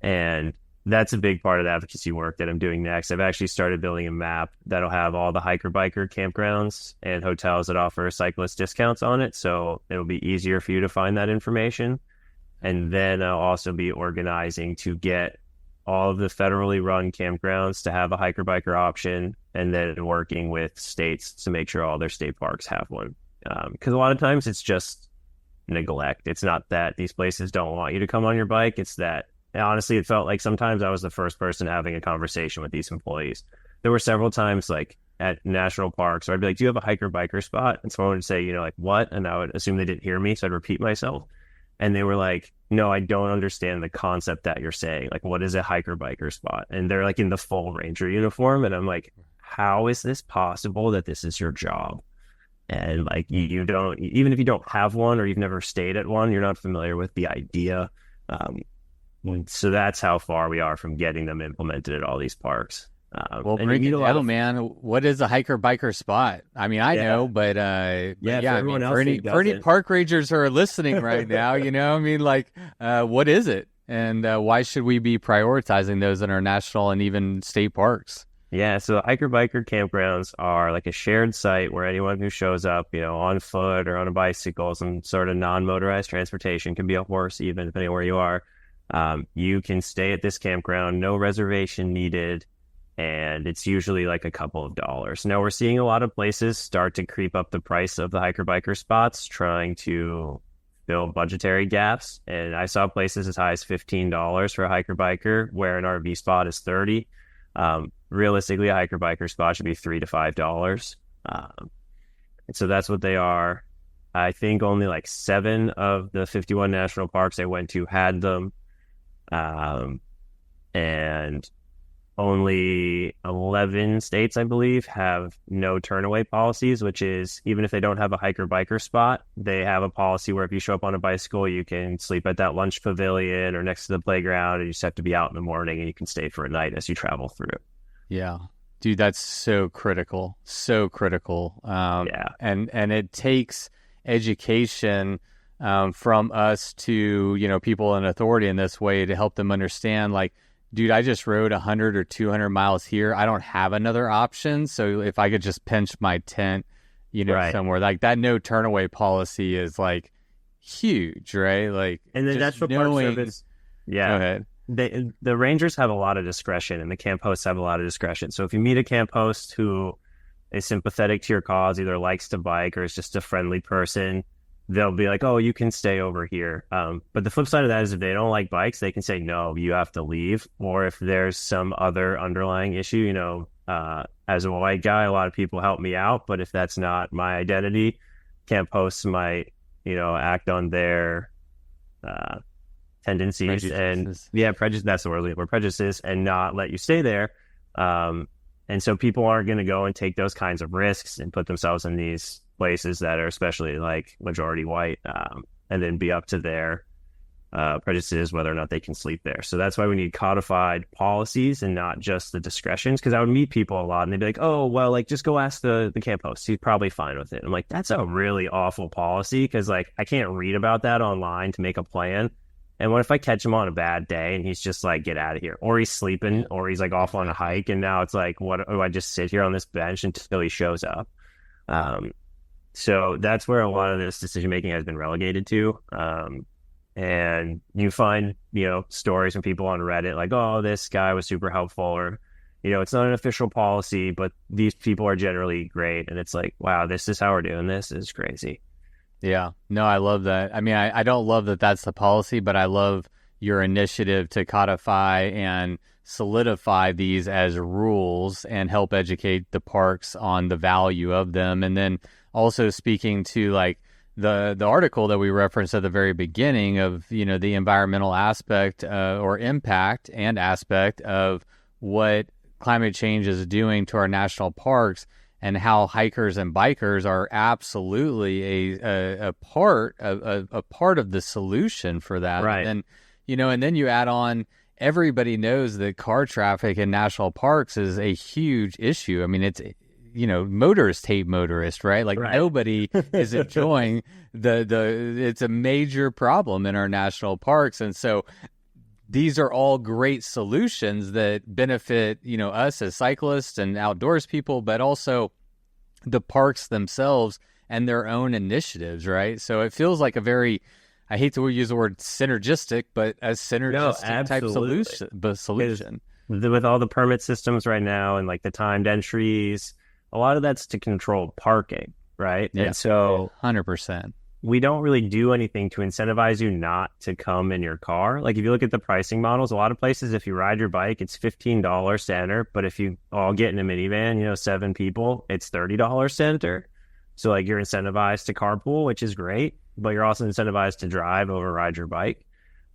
And that's a big part of the advocacy work that I'm doing next. I've actually started building a map that'll have all the hiker-biker campgrounds and hotels that offer cyclist discounts on it. So it'll be easier for you to find that information. And then I'll also be organizing to get all of the federally run campgrounds to have a hiker-biker option, and then working with states to make sure all their state parks have one. Because a lot of times it's just neglect. It's not that these places don't want you to come on your bike. It's that, honestly, it felt like sometimes I was the first person having a conversation with these employees. There were several times like at national parks where I'd be like, do you have a hiker-biker spot? And someone would say, like, what? And I would assume they didn't hear me, so I'd repeat myself. And they were like, no, I don't understand the concept that you're saying. Like, what is a hiker-biker spot? And they're like in the full ranger uniform. And I'm like, how is this possible that this is your job? And like, you don't, even if you don't have one or you've never stayed at one, you're not familiar with the idea. So that's how far we are from getting them implemented at all these parks. Well, bring it down, man. What is a hiker-biker spot? I mean, I know, but everyone else for any park rangers who are listening right now, what is it? And why should we be prioritizing those in our national and even state parks? Yeah, so hiker-biker campgrounds are like a shared site where anyone who shows up, on foot or on a bicycle, some sort of non-motorized transportation, can be a horse even, depending on where you are. You can stay at this campground, no reservation needed, and it's usually like a couple of dollars. Now, we're seeing a lot of places start to creep up the price of the hiker-biker spots, trying to fill budgetary gaps. And I saw places as high as $15 for a hiker-biker, where an RV spot is $30. Realistically, a hiker-biker spot should be $3 to $5. And so that's what they are. I think only like 7 of the 51 national parks I went to had them. And only 11 states, I believe, have no turnaway policies, which is, even if they don't have a hiker-biker spot, they have a policy where if you show up on a bicycle, you can sleep at that lunch pavilion or next to the playground, and you just have to be out in the morning, and you can stay for a night as you travel through. Yeah. Dude, that's so critical. So critical. And it takes education from us to, people in authority in this way to help them understand, like, dude, I just rode 100 or 200 miles here. I don't have another option. So if I could just pinch my tent, somewhere, like that no turnaway policy is like huge, right? Like, and then that's what Park Service. Yeah. Go ahead. The rangers have a lot of discretion, and the camp hosts have a lot of discretion. So if you meet a camp host who is sympathetic to your cause, either likes to bike or is just a friendly person, they'll be like, oh, you can stay over here. But the flip side of that is if they don't like bikes, they can say, no, you have to leave. Or if there's some other underlying issue, As a white guy, a lot of people help me out, but if that's not my identity, can't post my, act on their tendencies prejudice. That's the word. Where prejudices, and not let you stay there. And so people aren't going to go and take those kinds of risks and put themselves in these places that are especially like majority white, and then be up to their prejudices whether or not they can sleep there. So that's why we need codified policies and not just the discretions. Because I would meet people a lot and they'd be like, oh, well, like just go ask the camp host. He's probably fine with it. I'm like, that's a really awful policy, because like I can't read about that online to make a plan. And what if I catch him on a bad day and he's just like, get out of here, or he's sleeping, or he's like off on a hike, and now it's like, what do I just sit here on this bench until he shows up? So that's where a lot of this decision making has been relegated to. And you find, stories from people on Reddit like, oh, this guy was super helpful, or, it's not an official policy, but these people are generally great. And it's like, wow, this is how we're doing this. Is crazy. Yeah, no, I love that. I mean, I don't love that that's the policy, but I love your initiative to codify and solidify these as rules and help educate the parks on the value of them. And then also speaking to like the article that we referenced at the very beginning of, the environmental aspect or impact and aspect of what climate change is doing to our national parks, and how hikers and bikers are absolutely a part of the solution for that. Right. And, and then you add on, everybody knows that car traffic in national parks is a huge issue. I mean, it's, motorists hate motorists, right? Like right. Nobody is enjoying it's a major problem in our national parks. And so these are all great solutions that benefit, us as cyclists and outdoors people, but also the parks themselves and their own initiatives, right? So it feels like I hate to use the word synergistic, but a synergistic type solution. With all the permit systems right now and like the timed entries, a lot of that's to control parking, right? Yeah, and so 100%. We don't really do anything to incentivize you not to come in your car. Like if you look at the pricing models, a lot of places, if you ride your bike, it's $15 to enter. But if you all get in a minivan, 7 people, it's $30 to enter. So like you're incentivized to carpool, which is great, but you're also incentivized to drive over ride your bike.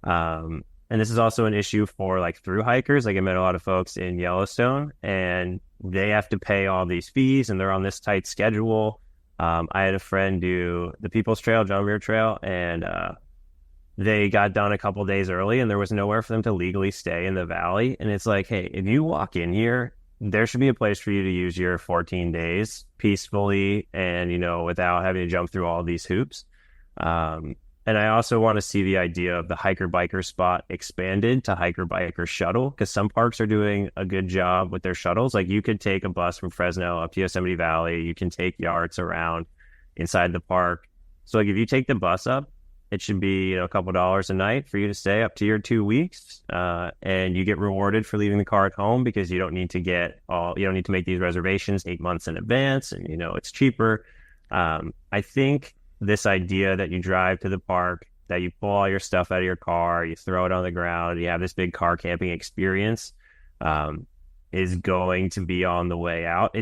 And this is also an issue for like through hikers. Like I met a lot of folks in Yellowstone and they have to pay all these fees and they're on this tight schedule. I had a friend do the People's Trail, John Muir Trail, and they got done a couple days early and there was nowhere for them to legally stay in the valley. And it's like, hey, if you walk in here, there should be a place for you to use your 14 days peacefully and, without having to jump through all these hoops. And I also want to see the idea of the hiker-biker spot expanded to hiker-biker shuttle, because some parks are doing a good job with their shuttles. Like you could take a bus from Fresno up to Yosemite Valley. You can take yards around inside the park. So like if you take the bus up, it should be a couple dollars a night for you to stay up to your 2 weeks, and you get rewarded for leaving the car at home because you don't need to make these reservations 8 months in advance, and it's cheaper. I think this idea that you drive to the park, that you pull all your stuff out of your car, you throw it on the ground, you have this big car camping experience, is going to be on the way out.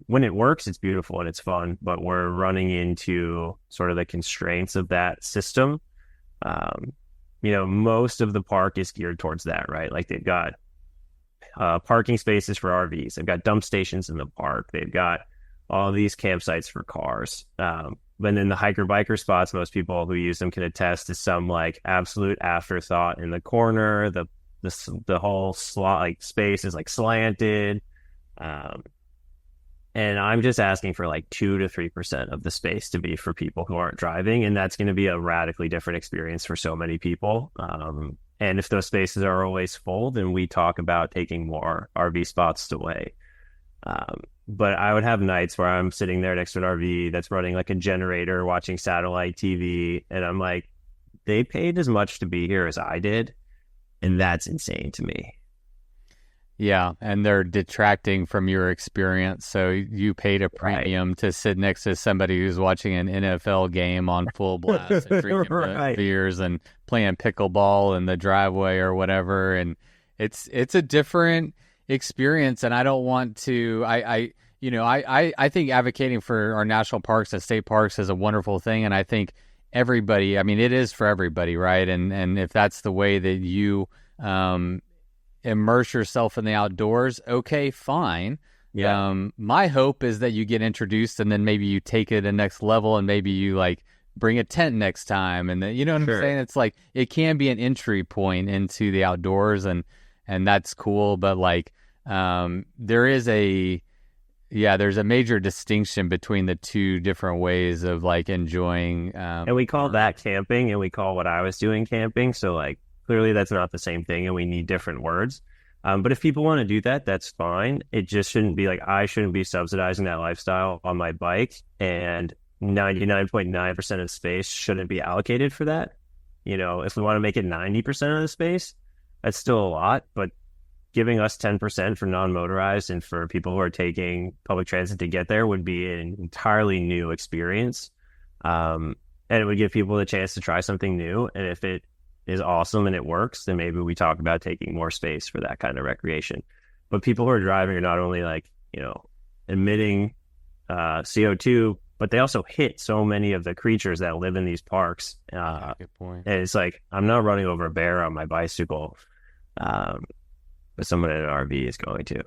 When it works, it's beautiful and it's fun, but we're running into sort of the constraints of that system. Most of the park is geared towards that, right? Like they've got parking spaces for RVs, they've got dump stations in the park, they've got all these campsites for cars. But then the hiker-biker spots, most people who use them can attest to some like absolute afterthought in the corner. The whole space is like slanted. And I'm just asking for like 2 to 3% of the space to be for people who aren't driving. And that's going to be a radically different experience for so many people. And if those spaces are always full, then we talk about taking more RV spots away. But I would have nights where I'm sitting there next to an RV that's running like a generator, watching satellite TV. And I'm like, they paid as much to be here as I did. And that's insane to me. Yeah. And they're detracting from your experience. So you paid a premium to sit next to somebody who's watching an NFL game on full blast and drinking beers and playing pickleball in the driveway or whatever. And it's a different experience, and I don't want to. I think advocating for our national parks and state parks is a wonderful thing, and I think everybody. I mean, it is for everybody, right? And if that's the way that you immerse yourself in the outdoors, okay, fine. Yeah. My hope is that you get introduced, and then maybe you take it a next level, and maybe you like bring a tent next time, and you know what I'm saying? It's like it can be an entry point into the outdoors, and that's cool. But like, there's a major distinction between the two different ways of like enjoying. And we call that camping, and we call what I was doing camping. So like clearly that's not the same thing, and we need different words. But if people want to do that, that's fine. It just shouldn't be like I shouldn't be subsidizing that lifestyle on my bike, and 99.9% of space shouldn't be allocated for that. If we want to make it 90% of the space, that's still a lot, but giving us 10% for non-motorized and for people who are taking public transit to get there would be an entirely new experience. And it would give people the chance to try something new. And if it is awesome and it works, then maybe we talk about taking more space for that kind of recreation. But people who are driving are not only like, emitting CO2, but they also hit so many of the creatures that live in these parks. Good point. And it's like, I'm not running over a bear on my bicycle, but someone in an RV is going to.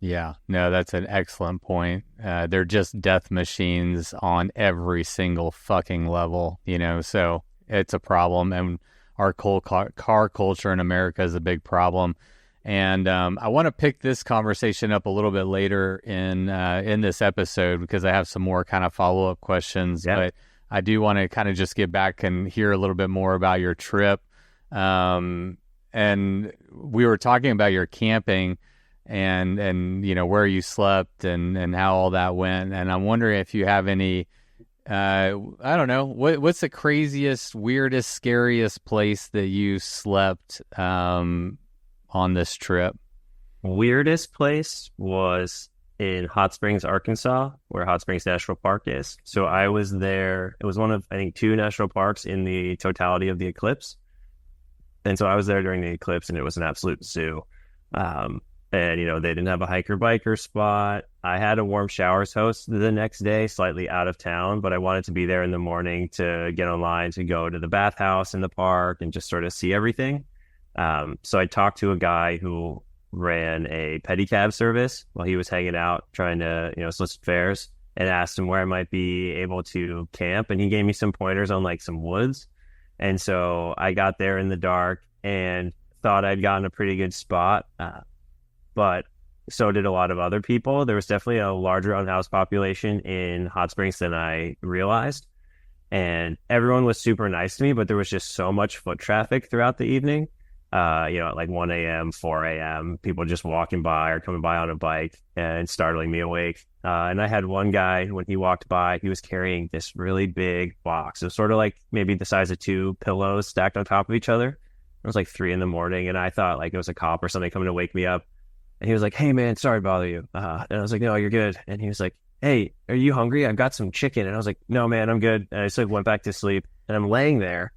Yeah, no, that's an excellent point. They're just death machines on every single fucking level, so it's a problem. And our car culture in America is a big problem. And I want to pick this conversation up a little bit later in this episode because I have some more kind of follow-up questions. Yeah. But I do want to kind of just get back and hear a little bit more about your trip. And we were talking about your camping and where you slept and how all that went. And I'm wondering if you have any, I don't know, what's the craziest, weirdest, scariest place that you slept on this trip? Weirdest place was in Hot Springs, Arkansas, where Hot Springs National Park is. So I was there. It was one of, I think, 2 national parks in the totality of the eclipse. And so I was there during the eclipse, and it was an absolute zoo. And, they didn't have a hiker-biker spot. I had a warm showers host the next day, slightly out of town, but I wanted to be there in the morning to get online to go to the bathhouse in the park and just sort of see everything. So I talked to a guy who ran a pedicab service while he was hanging out trying to, solicit fares, and asked him where I might be able to camp. And he gave me some pointers on like some woods. And so I got there in the dark and thought I'd gotten a pretty good spot. But so did a lot of other people. There was definitely a larger unhoused population in Hot Springs than I realized. And everyone was super nice to me, but there was just so much foot traffic throughout the evening. At like 1 a.m., 4 a.m., people just walking by or coming by on a bike and startling me awake. And I had one guy, when he walked by, he was carrying this really big box. It was sort of like maybe the size of 2 pillows stacked on top of each other. It was like 3 a.m, and I thought like it was a cop or something coming to wake me up. And he was like, "Hey man, sorry to bother you." And I was like, "No, you're good." And he was like, "Hey, are you hungry? I've got some chicken." And I was like, "No man, I'm good." And I just went back to sleep. And I'm laying there,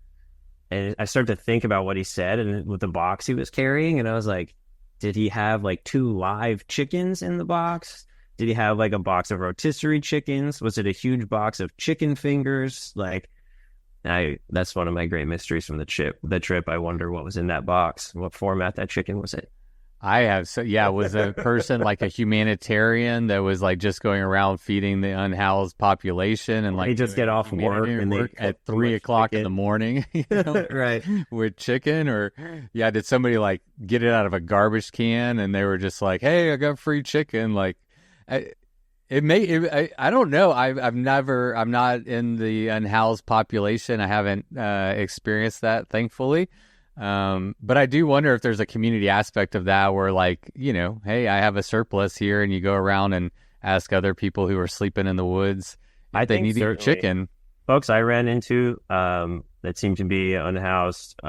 and I started to think about what he said and with the box he was carrying. And I was like, did he have like 2 live chickens in the box? Did he have like a box of rotisserie chickens? Was it a huge box of chicken fingers? Like, that's one of my great mysteries from the trip. I wonder what was in that box, what format that chicken was in. I have. So yeah, was a person like a humanitarian that was like just going around feeding the unhoused population and like he just get off work and work at 3 o'clock in the morning, right? With chicken, or did somebody like get it out of a garbage can and they were just like, "Hey, I got free chicken." Like, I don't know. I'm not in the unhoused population. I haven't experienced that, thankfully. But I do wonder if there's a community aspect of that where like, hey, I have a surplus here, and you go around and ask other people who are sleeping in the woods if they need to eat chicken. Folks I ran into that seemed to be unhoused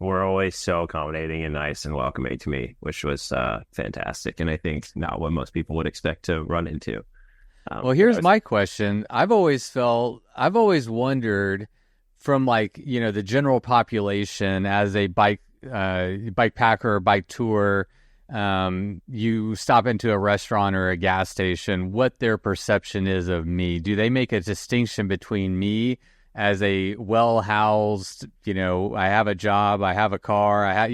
were always so accommodating and nice and welcoming to me, which was fantastic. And I think not what most people would expect to run into. Well, here's my question. I've always wondered, from like, the general population as a bike packer or bike tour, you stop into a restaurant or a gas station, what their perception is of me. Do they make a distinction between me as a well-housed, I have a job, I have a car, I have,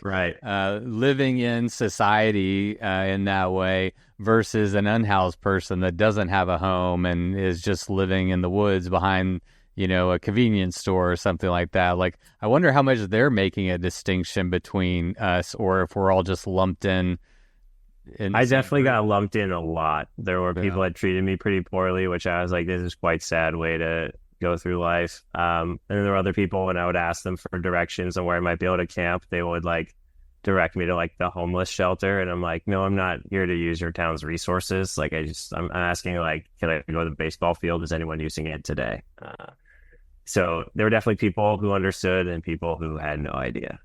Right. living in society in that way versus an unhoused person that doesn't have a home and is just living in the woods behind, a convenience store or something like that. Like, I wonder how much they're making a distinction between us, or if we're all just lumped in. I definitely got lumped in a lot. There were people that treated me pretty poorly, which I was like, this is quite sad way to go through life. And then there were other people, when I would ask them for directions on where I might be able to camp, they would direct me to the homeless shelter. And I'm like, no, I'm not here to use your town's resources. I'm asking can I go to the baseball field? Is anyone using it today? So there were definitely people who understood and people who had no idea.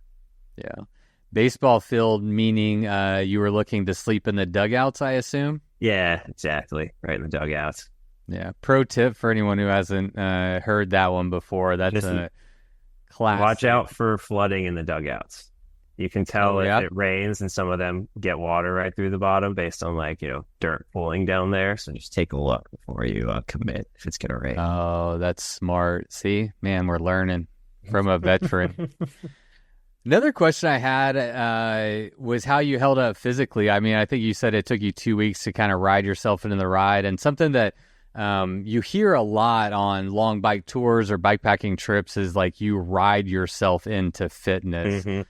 Yeah. Baseball field, meaning you were looking to sleep in the dugouts, I assume? Yeah, exactly. Right in the dugouts. Yeah. Pro tip for anyone who hasn't heard that one before. That's a classic. Watch out for flooding in the dugouts. You can tell if it rains, and some of them get water right through the bottom based on dirt pooling down there. So just take a look before you commit if it's going to rain. Oh, that's smart. See, man, we're learning from a veteran. Another question I had was how you held up physically. I mean, I think you said it took you 2 weeks to kind of ride yourself into the ride, and something that you hear a lot on long bike tours or bikepacking trips is you ride yourself into fitness. Mm-hmm.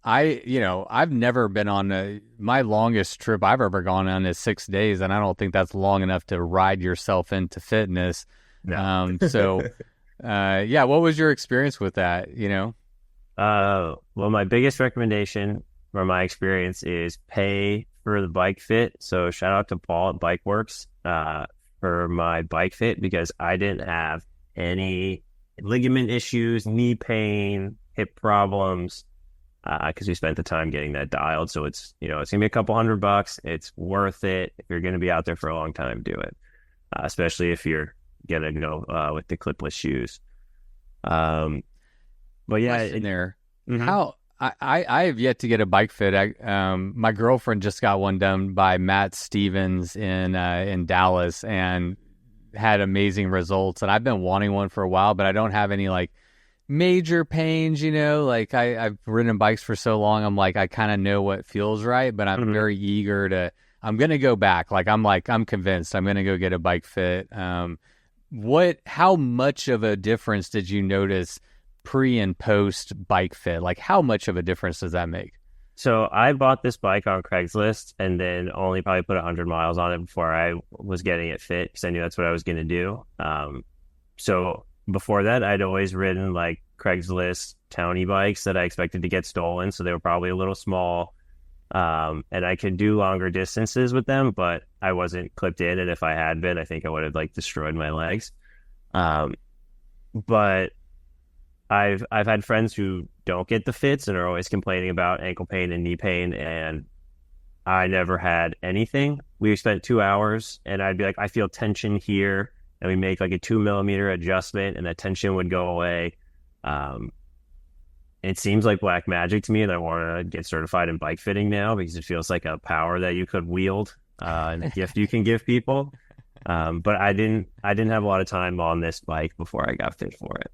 I've never been on my longest trip I've ever gone on is 6 days, and I don't think that's long enough to ride yourself into fitness. No. What was your experience with that? Well, my biggest recommendation from my experience is pay for the bike fit. So shout out to Paul at Bike Works for my bike fit, because I didn't have any ligament issues, knee pain, hip problems, because we spent the time getting that dialed. So it's it's gonna be a couple $100. It's worth it. If you're gonna be out there for a long time, do it, especially if you're gonna go with the clipless shoes. But yeah, how I have yet to get a bike fit. My girlfriend just got one done by Matt Stevens in Dallas and had amazing results. And I've been wanting one for a while, but I don't have any major pains. I've ridden bikes for so long. I'm I kind of know what feels right, but I'm very eager to. I'm gonna go back. I'm convinced I'm gonna go get a bike fit. How much of a difference did you notice pre and post bike fit? How much of a difference does that make? So I bought this bike on Craigslist and then only probably put 100 miles on it before I was getting it fit, because I knew that's what I was going to do. So before that, I'd always ridden Craigslist townie bikes that I expected to get stolen. So they were probably a little small. And I could do longer distances with them, but I wasn't clipped in. And if I had been, I think I would have destroyed my legs. But I've had friends who don't get the fits and are always complaining about ankle pain and knee pain, and I never had anything. We spent 2 hours, and I'd be I feel tension here, and we make a 2 millimeter adjustment, and that tension would go away. It seems like black magic to me, and I want to get certified in bike fitting now, because it feels like a power that you could wield and a gift you can give people. But I didn't have a lot of time on this bike before I got fit for it.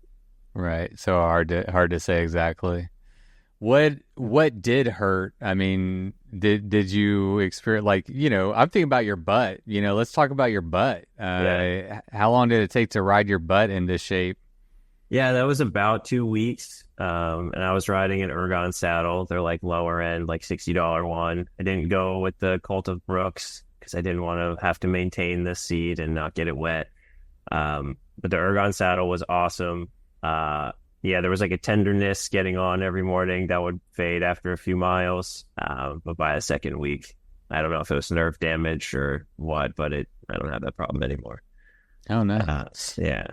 Right. So hard to say exactly. What did hurt? I mean, did you experience I'm thinking about your butt. Let's talk about your butt. How long did it take to ride your butt into shape? Yeah, that was about 2 weeks. And I was riding an Ergon saddle. They're lower end, $60 one. I didn't go with the Cult of Brooks because I didn't want to have to maintain the seat and not get it wet. But the Ergon saddle was awesome. There was a tenderness getting on every morning that would fade after a few miles. But by the second week, I don't know if it was nerve damage or what, but I don't have that problem anymore. Oh, no. Yeah.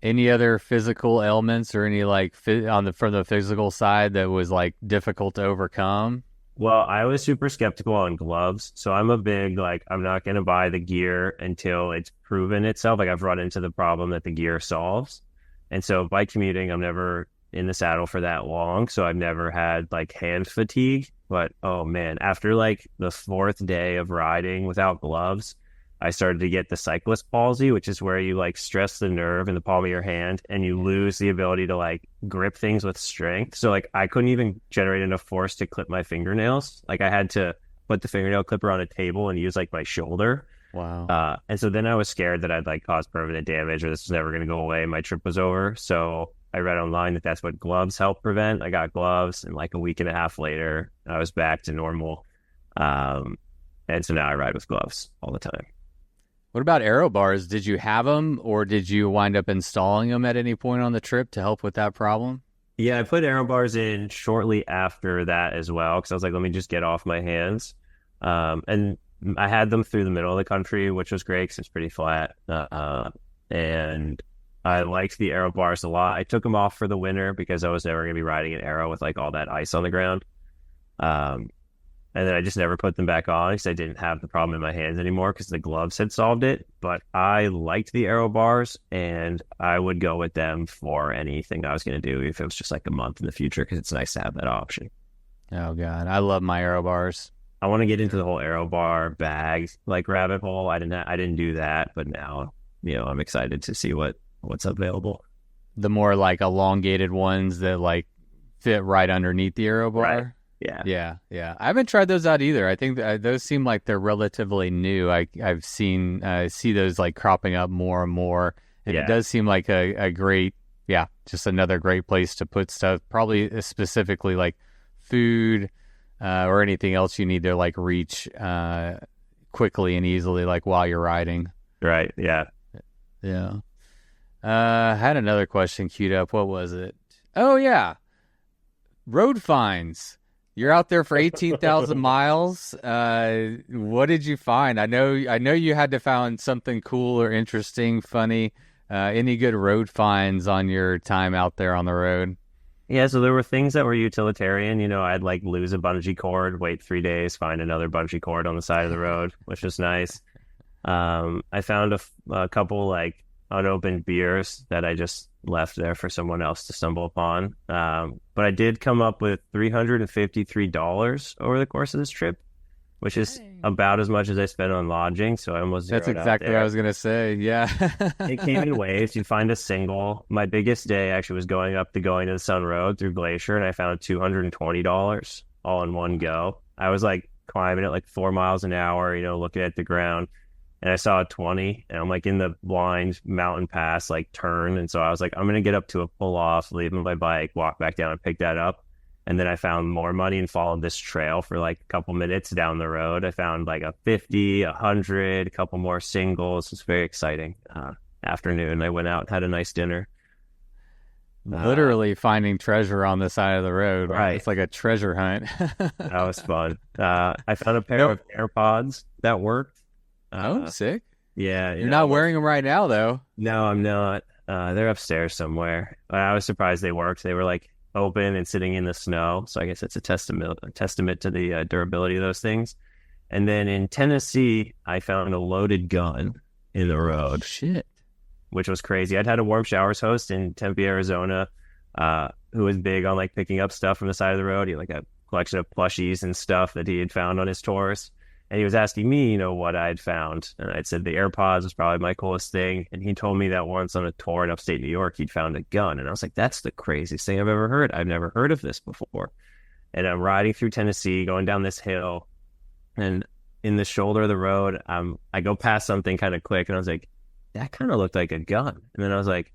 Any other physical ailments or any from the physical side that was difficult to overcome? Well, I was super skeptical on gloves. So I'm a big, I'm not going to buy the gear until it's proven itself. I've run into the problem that the gear solves. And so bike commuting, I'm never in the saddle for that long, so I've never had like hand fatigue. But oh man, after like the 4th day of riding without gloves, I started to get the cyclist palsy, which is where you like stress the nerve in the palm of your hand and you lose the ability to like grip things with strength. So like I couldn't even generate enough force to clip my fingernails. Like I had to put the fingernail clipper on a table and use like my shoulder. Wow. And so then I was scared that I'd like cause permanent damage or this was never going to go away. My trip was over. So I read online that that's what gloves help prevent. I got gloves and like a week and a half later, I was back to normal. And so now I ride with gloves all the time. What about aero bars? Did you have them or did you wind up installing them at any point on the trip to help with that problem? Yeah, I put aero bars in shortly after that as well because I was like, let me just get off my hands. And I had them through the middle of the country, which was great because it's pretty flat. And I liked the aero bars a lot. I took them off for the winter because I was never going to be riding an aero with like all that ice on the ground. And then I just never put them back on because I didn't have the problem in my hands anymore because the gloves had solved it. But I liked the aero bars and I would go with them for anything I was going to do if it was just like a month in the future because it's nice to have that option. Oh, God. I love my aero bars. I want to get into the whole aero bar bag like rabbit hole. I didn't do that, but now, I'm excited to see what's available. The more like elongated ones that like fit right underneath the aero bar. Right. Yeah. I haven't tried those out either. I think those seem like they're relatively new. I've seen see those like cropping up more and more. And It does seem like a great, just another great place to put stuff. Probably specifically like food or anything else you need to like reach quickly and easily, like while you're riding. Right. Yeah. Yeah. I had another question queued up. What was it? Oh yeah, road finds. You're out there for 18,000 miles. What did you find? I know you had to find something cool or interesting, funny. Any good road finds on your time out there on the road? Yeah, so there were things that were utilitarian. I'd like lose a bungee cord, wait 3 days, find another bungee cord on the side of the road, which was nice. I found a couple like unopened beers that I just left there for someone else to stumble upon. But I did come up with $353 over the course of this trip, which is about as much as I spent on lodging. So I almost zeroed. That's exactly what I was going to say. Yeah. It came in waves. You find a single. My biggest day actually was going to the Sun Road through Glacier, and I found $220 all in one go. I was like climbing at like 4 miles an hour, looking at the ground. And I saw a 20 and I'm like in the blind mountain pass, like turn. And so I was like, I'm going to get up to a pull off, leave my bike, walk back down and pick that up. And then I found more money and followed this trail for like a couple minutes down the road. I found like a 50, 100, a couple more singles. It was very exciting. Afternoon, I went out and had a nice dinner. Literally finding treasure on the side of the road. Right. It's like a treasure hunt. That was fun. I found a pair of AirPods that worked. Sick. Yeah. You're not wearing them right now, though. No, I'm not. They're upstairs somewhere. I was surprised they worked. They were like open and sitting in the snow. So I guess it's a testament to the durability of those things. And then in Tennessee, I found a loaded gun in the road. Shit. Which was crazy. I'd had a Warm Showers host in Tempe, Arizona, who was big on like picking up stuff from the side of the road. He had like a collection of plushies and stuff that he had found on his tours. And he was asking me, what I'd found. And I'd said the AirPods was probably my coolest thing. And he told me that once on a tour in upstate New York, he'd found a gun. And I was like, that's the craziest thing I've ever heard. I've never heard of this before. And I'm riding through Tennessee, going down this hill. And in the shoulder of the road, I go past something kind of quick. And I was like, that kind of looked like a gun. And then I was like,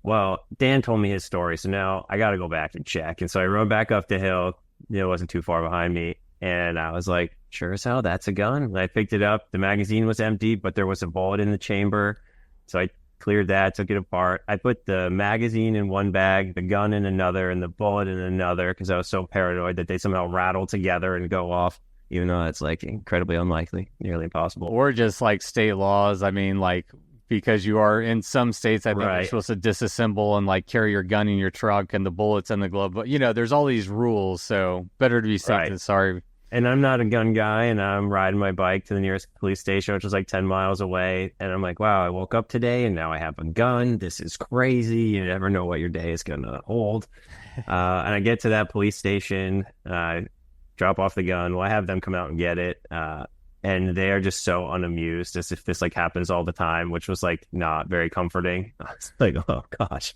well, Dan told me his story. So now I got to go back and check. And so I rode back up the hill. It wasn't too far behind me. And I was like, sure as hell, that's a gun. And I picked it up. The magazine was empty, but there was a bullet in the chamber. So I cleared that, took it apart. I put the magazine in one bag, the gun in another, and the bullet in another because I was so paranoid that they somehow rattle together and go off, even though it's like incredibly unlikely, nearly impossible. Or just like state laws. I mean, like, because you are in some states, I think Right. you're supposed to disassemble and like carry your gun in your truck and the bullets in the glove. But, there's all these rules. So better to be safe Right. than sorry. And I'm not a gun guy, and I'm riding my bike to the nearest police station, which was like 10 miles away. And I'm like, wow, I woke up today and now I have a gun. This is crazy. You never know what your day is going to hold. And I get to that police station, drop off the gun. Well, I have them come out and get it. And they are just so unamused, as if this like happens all the time, which was like not very comforting. I was like, oh gosh.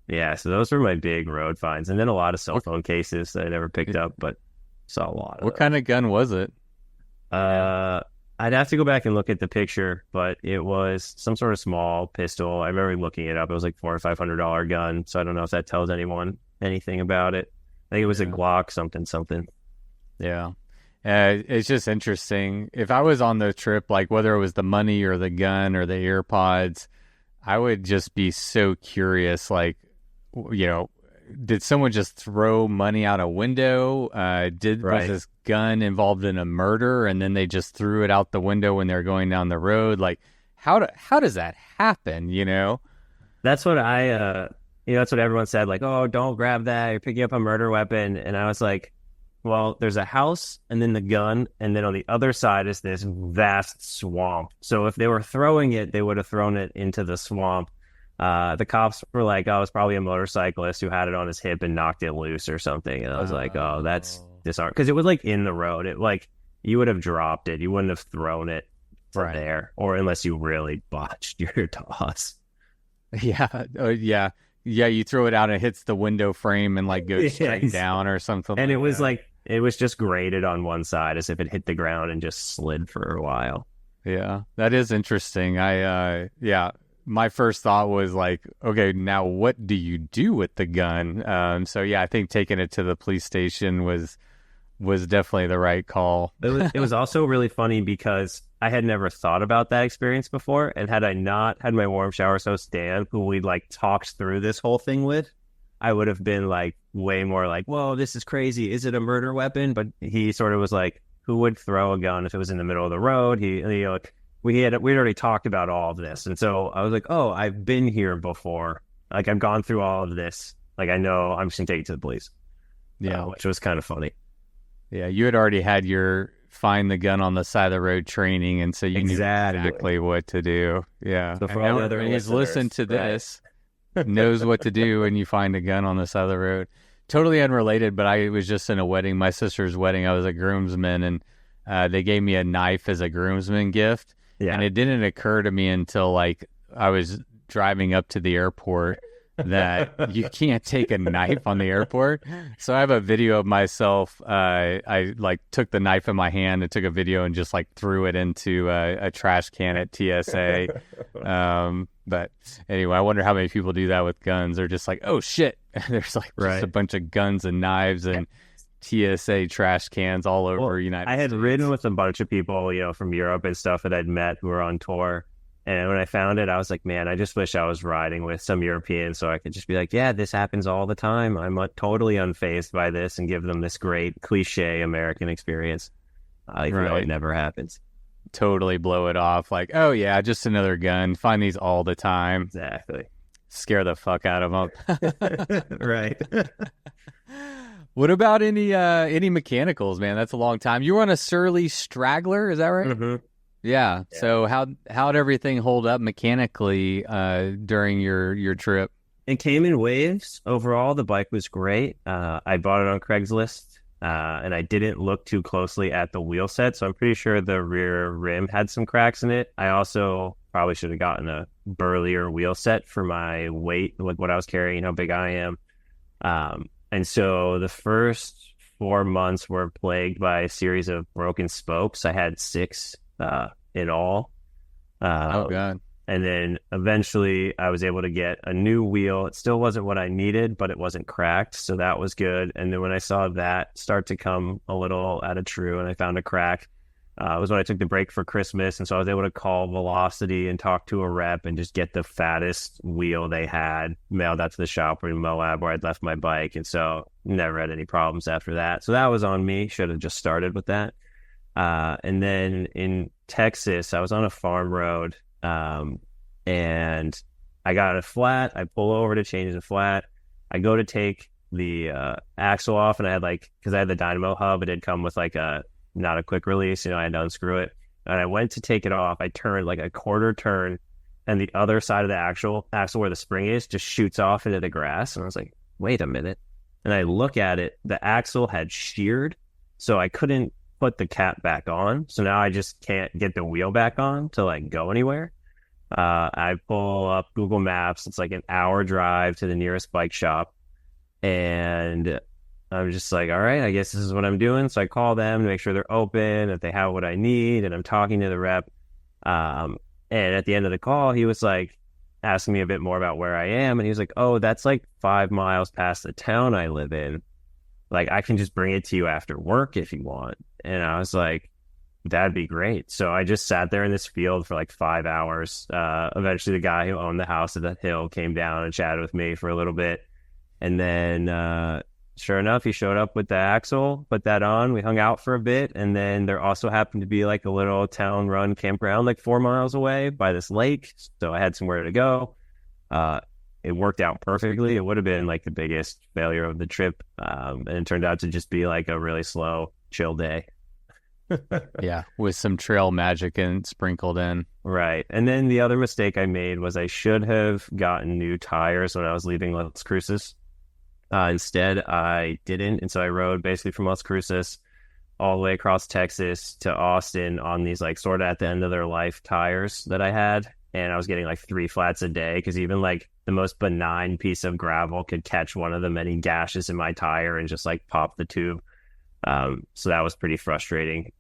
Yeah, so those were my big road finds. And then a lot of cell phone cases that I never picked up, but saw a lot of What kind of gun was it? I'd have to go back and look at the picture, but it was some sort of small pistol. I remember looking it up. It was like $400 or $500 gun. So I don't know if that tells anyone anything about it. I think it was a Glock something. Yeah. It's just interesting. If I was on the trip, like whether it was the money or the gun or the AirPods, I would just be so curious, like, did someone just throw money out a window? Was this gun involved in a murder and then they just threw it out the window when they're going down the road? Like, how does that happen, That's what that's what everyone said, like, oh, don't grab that. You're picking up a murder weapon. And I was like, well, there's a house and then the gun, and then on the other side is this vast swamp. So if they were throwing it, they would have thrown it into the swamp. The cops were like, oh, it's probably a motorcyclist who had it on his hip and knocked it loose or something. And I was like, oh, that's disarming. Because it was like in the road. It like, you would have dropped it. You wouldn't have thrown it from there, or unless you really botched your toss. Yeah. Yeah. Yeah, you throw it out and it hits the window frame and like goes straight down or something. And like it was that. like, it was just graded on one side as if it hit the ground and just slid for a while. Yeah, that is interesting. My first thought was like, okay, now what do you do with the gun? So yeah, I think taking it to the police station was definitely the right call. It was also really funny because I had never thought about that experience before, and had I not had my warm shower host Dan, who we'd like talked through this whole thing with, I would have been like way more like, whoa, this is crazy. Is it a murder weapon? But he sort of was like, who would throw a gun if it was in the middle of the road? We'd already talked about all of this. And so I was like, oh, I've been here before. Like, I've gone through all of this. Like, I know, I'm just going to take it to the police. Yeah. Which was kind of funny. Yeah. You had already had your find the gun on the side of the road training. And so you knew exactly what to do. Yeah. So for all the other listeners, listen to this, knows what to do when you find a gun on the side of the road. Totally unrelated, but I was just in a wedding, my sister's wedding. I was a groomsman, and they gave me a knife as a groomsman gift. Yeah. And it didn't occur to me until like I was driving up to the airport that you can't take a knife on the airport. So I have a video of myself. I like took the knife in my hand and took a video and just like threw it into a trash can at TSA. But anyway, I wonder how many people do that with guns. They're just like, oh shit, there's like just a bunch of guns and knives and TSA trash cans all over United States. I had ridden with a bunch of people, from Europe and stuff that I'd met who were on tour. And when I found it, I was like, man, I just wish I was riding with some Europeans so I could just be like, yeah, this happens all the time. I'm totally unfazed by this, and give them this great cliche American experience, even though it never happens. Totally blow it off. Like, oh yeah, just another gun. Find these all the time. Exactly. Scare the fuck out of them. Right. What about any mechanicals, man? That's a long time. You were on a Surly Straggler, is that right? Mm-hmm. Yeah. So how'd everything hold up mechanically during your trip? It came in waves. Overall, the bike was great. I bought it on Craigslist, and I didn't look too closely at the wheel set, so I'm pretty sure the rear rim had some cracks in it. I also probably should have gotten a burlier wheel set for my weight, like what I was carrying, how big I am. And so the first 4 months were plagued by a series of broken spokes. I had 6 in all. Oh God. And then eventually I was able to get a new wheel. It still wasn't what I needed, but it wasn't cracked, so that was good. And then when I saw that start to come a little out of true and I found a crack, it was when I took the break for Christmas. And so I was able to call Velocity and talk to a rep and just get the fattest wheel they had mailed out to the shop in Moab where I'd left my bike. And so never had any problems after that. So that was on me. Should have just started with that. And then in Texas, I was on a farm road, and I got a flat. I pull over to change the flat. I go to take the axle off, and I had because I had the dynamo hub, it had come with not a quick release, I had to unscrew it. And I went to take it off. I turned like a quarter turn, and the other side of the axle where the spring is just shoots off into the grass. And I was like, wait a minute. And I look at it, the axle had sheared, so I couldn't put the cap back on. So now I just can't get the wheel back on to go anywhere. I pull up Google Maps. It's like an hour drive to the nearest bike shop. And I'm just like, all right, I guess this is what I'm doing. So I call them to make sure they're open, that they have what I need. And I'm talking to the rep. And at the end of the call, he was asking me a bit more about where I am. And he was like, oh, that's 5 miles past the town I live in. I can just bring it to you after work if you want. And I was like, that'd be great. So I just sat there in this field for 5 hours. Eventually the guy who owned the house at the hill came down and chatted with me for a little bit. And then sure enough, he showed up with the axle, put that on. We hung out for a bit. And then there also happened to be a little town run campground 4 miles away by this lake. So I had somewhere to go. It worked out perfectly. It would have been the biggest failure of the trip. And it turned out to just be a really slow, chill day. Yeah, with some trail magic and sprinkled in. Right. And then the other mistake I made was I should have gotten new tires when I was leaving Las Cruces. Instead, I didn't. And so I rode basically from Las Cruces all the way across Texas to Austin on these sort of at the end of their life tires that I had. And I was getting 3 flats a day because even the most benign piece of gravel could catch one of the many gashes in my tire and just pop the tube. So that was pretty frustrating.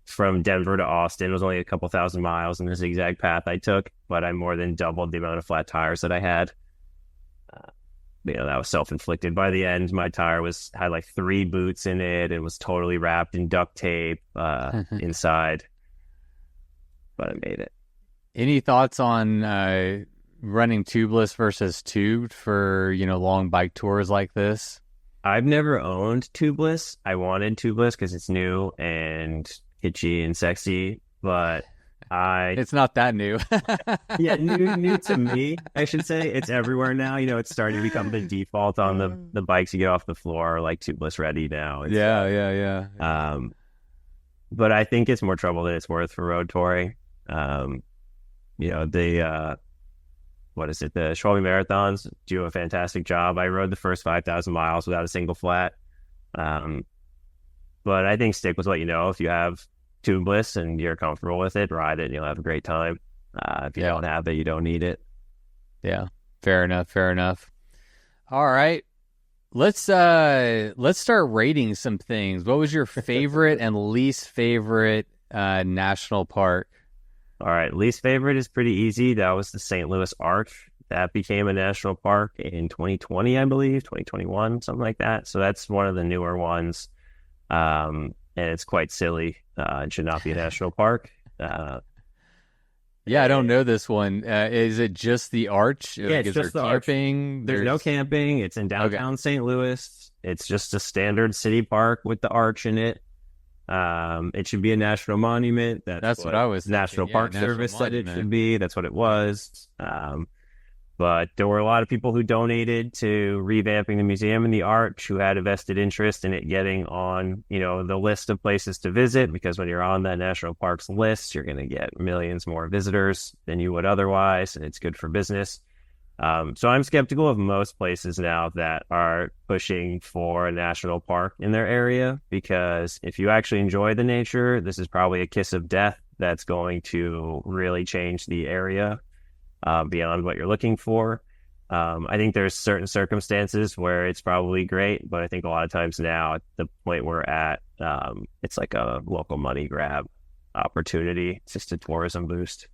From Denver to Austin was only a couple thousand miles in the zigzag path I took, but I more than doubled the amount of flat tires that I had. That was self-inflicted. By the end, my tire had 3 boots in it and was totally wrapped in duct tape inside, but I made it. Any thoughts on running tubeless versus tubed for, long bike tours like this? I've never owned tubeless. I wanted tubeless because it's new and kitschy and sexy, but it's not that new. Yeah, new to me, I should say. It's everywhere now. It's starting to become the default on the bikes you get off the floor, tubeless ready now. Yeah. But I think it's more trouble than it's worth for road touring. The Schwalbe Marathons do a fantastic job. I rode the first 5,000 miles without a single flat. But I think stick with what you know. If you have tubeless and you're comfortable with it, ride it and you'll have a great time. If you don't have it, you don't need it. Yeah, fair enough. All right. Let's start rating some things. What was your favorite and least favorite national park? All right, least favorite is pretty easy. That was the St. Louis Arch. That became a national park in 2020, I believe, 2021, something like that. So that's one of the newer ones. And it's quite silly. It should not be a national park. Yeah, I don't know this one. Is it just the Arch? Yeah, it's just the camping? Arch. There's no camping. It's in downtown St. Louis. It's just a standard city park with the Arch in it. It should be a national monument. That's what I was thinking. National Park Service said it should be. That's what it was. But there were a lot of people who donated to revamping the museum and the Arch who had a vested interest in it getting on, the list of places to visit, because when you're on that national parks list, you're going to get millions more visitors than you would otherwise, and it's good for business. So I'm skeptical of most places now that are pushing for a national park in their area, because if you actually enjoy the nature, this is probably a kiss of death that's going to really change the area beyond what you're looking for. I think there's certain circumstances where it's probably great, but I think a lot of times now at the point we're at, it's like a local money grab opportunity. It's just a tourism boost.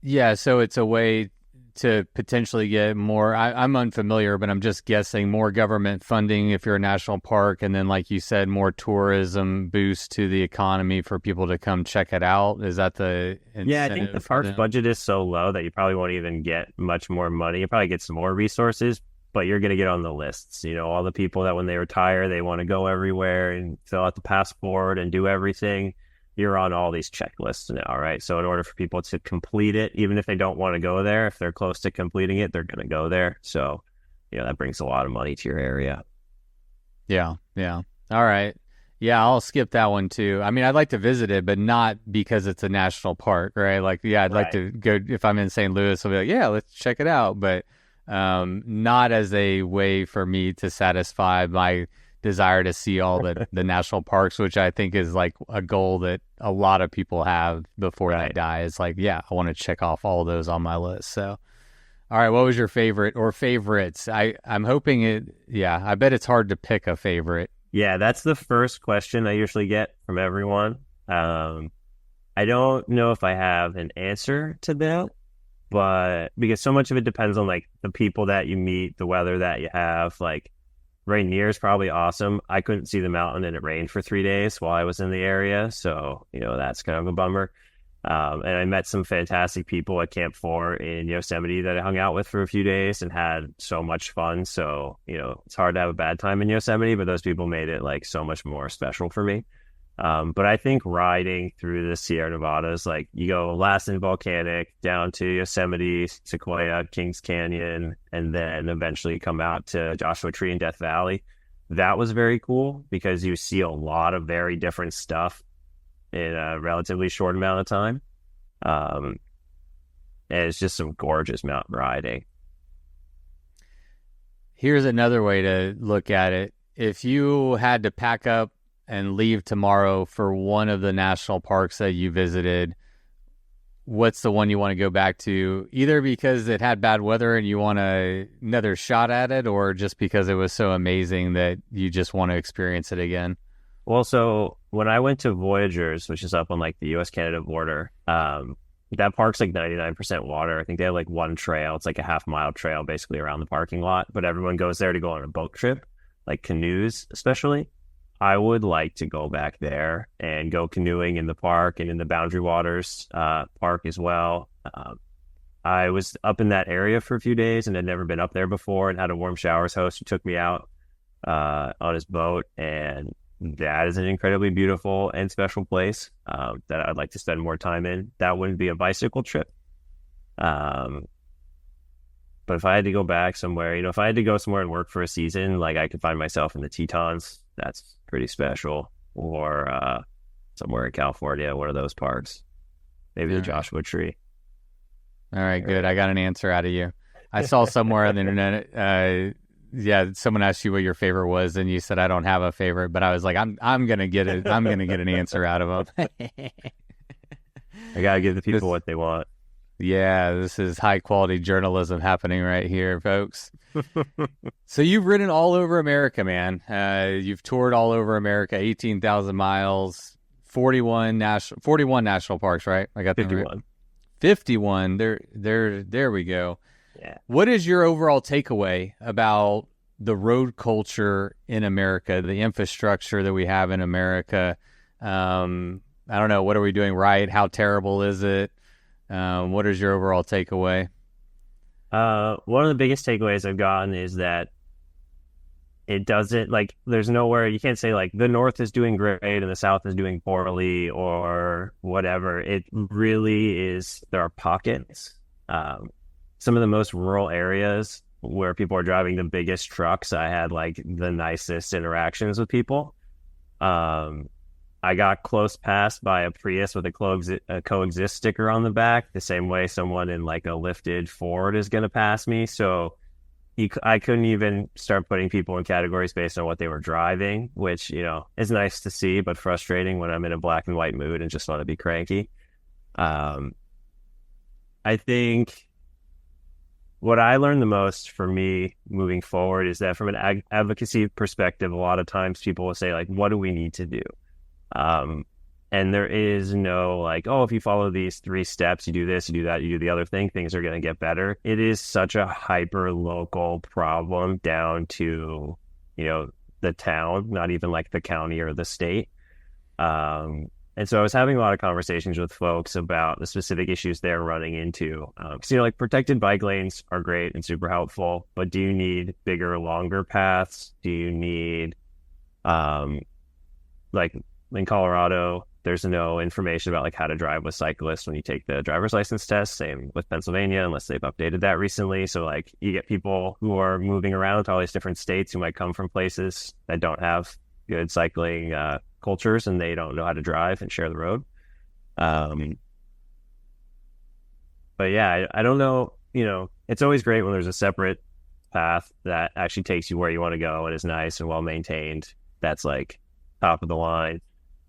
Yeah, so it's a way to potentially get more, I'm unfamiliar, but I'm just guessing more government funding if you're a national park, and then like you said, more tourism boost to the economy for people to come check it out. Is that the incentive? Yeah, I think the park's budget is so low that you probably won't even get much more money. You probably get some more resources, but you're going to get on the lists. All the people that when they retire, they want to go everywhere and fill out the passport and do everything. You're on all these checklists now, right? So in order for people to complete it, even if they don't want to go there, if they're close to completing it, they're going to go there. So, that brings a lot of money to your area. Yeah. Yeah. All right. Yeah, I'll skip that one too. I mean, I'd like to visit it, but not because it's a national park, right? Like, yeah, I'd like Right. to go if I'm in St. Louis, I'll be like, yeah, let's check it out, but not as a way for me to satisfy my desire to see all the national parks, which I think is like a goal that a lot of people have before they Right. die. It's like, yeah, I want to check off all those on my list. So, all right, what was your favorite or favorites? I'm hoping it. Yeah, I bet it's hard to pick a favorite. Yeah, that's the first question I usually get from everyone. Um, I don't know if I have an answer to that, but because so much of it depends on like the people that you meet, the weather that you have. Like Rainier is probably awesome. I couldn't see the mountain and it rained for 3 days while I was in the area, so that's kind of a bummer. And I met some fantastic people at Camp 4 in Yosemite that I hung out with for a few days and had so much fun. So, it's hard to have a bad time in Yosemite, but those people made it like so much more special for me. But I think riding through the Sierra Nevadas, like you go Lassen Volcanic down to Yosemite, Sequoia, Kings Canyon, and then eventually come out to Joshua Tree and Death Valley. That was very cool because you see a lot of very different stuff in a relatively short amount of time. Um, and it's just some gorgeous mountain riding. Here's another way to look at it. If you had to pack up and leave tomorrow for one of the national parks that you visited, what's the one you want to go back to? Either because it had bad weather and you want another shot at it, or just because it was so amazing that you just want to experience it again? Well, so when I went to Voyagers, which is up on like the U.S.-Canada border, that park's like 99% water. I think they have like one trail. It's like a half-mile trail basically around the parking lot, but everyone goes there to go on a boat trip, like canoes especially. I would like to go back there and go canoeing in the park and in the Boundary Waters park as well. I was up in that area for a few days and had never been up there before, and had a Warm Showers host who took me out on his boat, and that is an incredibly beautiful and special place that I'd like to spend more time in. That wouldn't be a bicycle trip. But if I had to go back somewhere, if I had to go somewhere and work for a season, like I could find myself in the Tetons. That's pretty special. Or somewhere in California, one of those parks. Maybe the Joshua Tree. All right, good. I got an answer out of you. I saw somewhere on the internet, someone asked you what your favorite was, and you said I don't have a favorite, but I was like, I'm gonna get it. I'm gonna get an answer out of them. I gotta give the people what they want. Yeah, this is high quality journalism happening right here, folks. So you've ridden all over America, man. You've toured all over America, 18,000 miles, 41 national parks, right? I got 51. Right. 51. There we go. Yeah. What is your overall takeaway about the road culture in America, the infrastructure that we have in America? I don't know. What are we doing right? How terrible is it? What is your overall takeaway? One of the biggest takeaways I've gotten is that it doesn't, like, there's nowhere, you can't say like the North is doing great and the South is doing poorly or whatever. It really is, there are pockets. Some of the most rural areas where people are driving the biggest trucks, I had like the nicest interactions with people. I got close passed by a Prius with a coexist sticker on the back, the same way someone in like a lifted Ford is going to pass me. So I couldn't even start putting people in categories based on what they were driving, which, is nice to see, but frustrating when I'm in a black and white mood and just want to be cranky. I think what I learned the most for me moving forward is that from an advocacy perspective, a lot of times people will say like, what do we need to do? And there is no like, oh, if you follow these 3 steps, you do this, you do that, you do the other thing, things are going to get better. It is such a hyper local problem down to, the town, not even like the county or the state. And so I was having a lot of conversations with folks about the specific issues they're running into. Because, like protected bike lanes are great and super helpful, but do you need bigger, longer paths? Do you need, like in Colorado, there's no information about like how to drive with cyclists when you take the driver's license test. Same with Pennsylvania, unless they've updated that recently. So like you get people who are moving around to all these different states who might come from places that don't have good cycling cultures, and they don't know how to drive and share the road. But yeah, I don't know, it's always great when there's a separate path that actually takes you where you want to go and is nice and well maintained. That's like top of the line.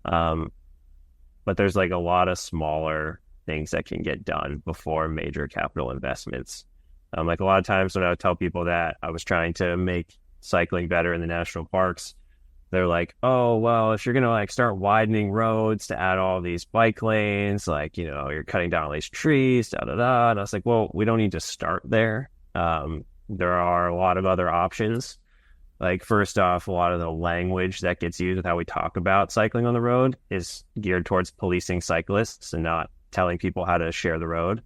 But there's like a lot of smaller things that can get done before major capital investments. Like a lot of times when I would tell people that I was trying to make cycling better in the national parks, they're like, oh, well, if you're going to like start widening roads to add all these bike lanes, like, you're cutting down all these trees, da, da, da. And I was like, well, we don't need to start there. There are a lot of other options. Like, first off, a lot of the language that gets used with how we talk about cycling on the road is geared towards policing cyclists and not telling people how to share the road.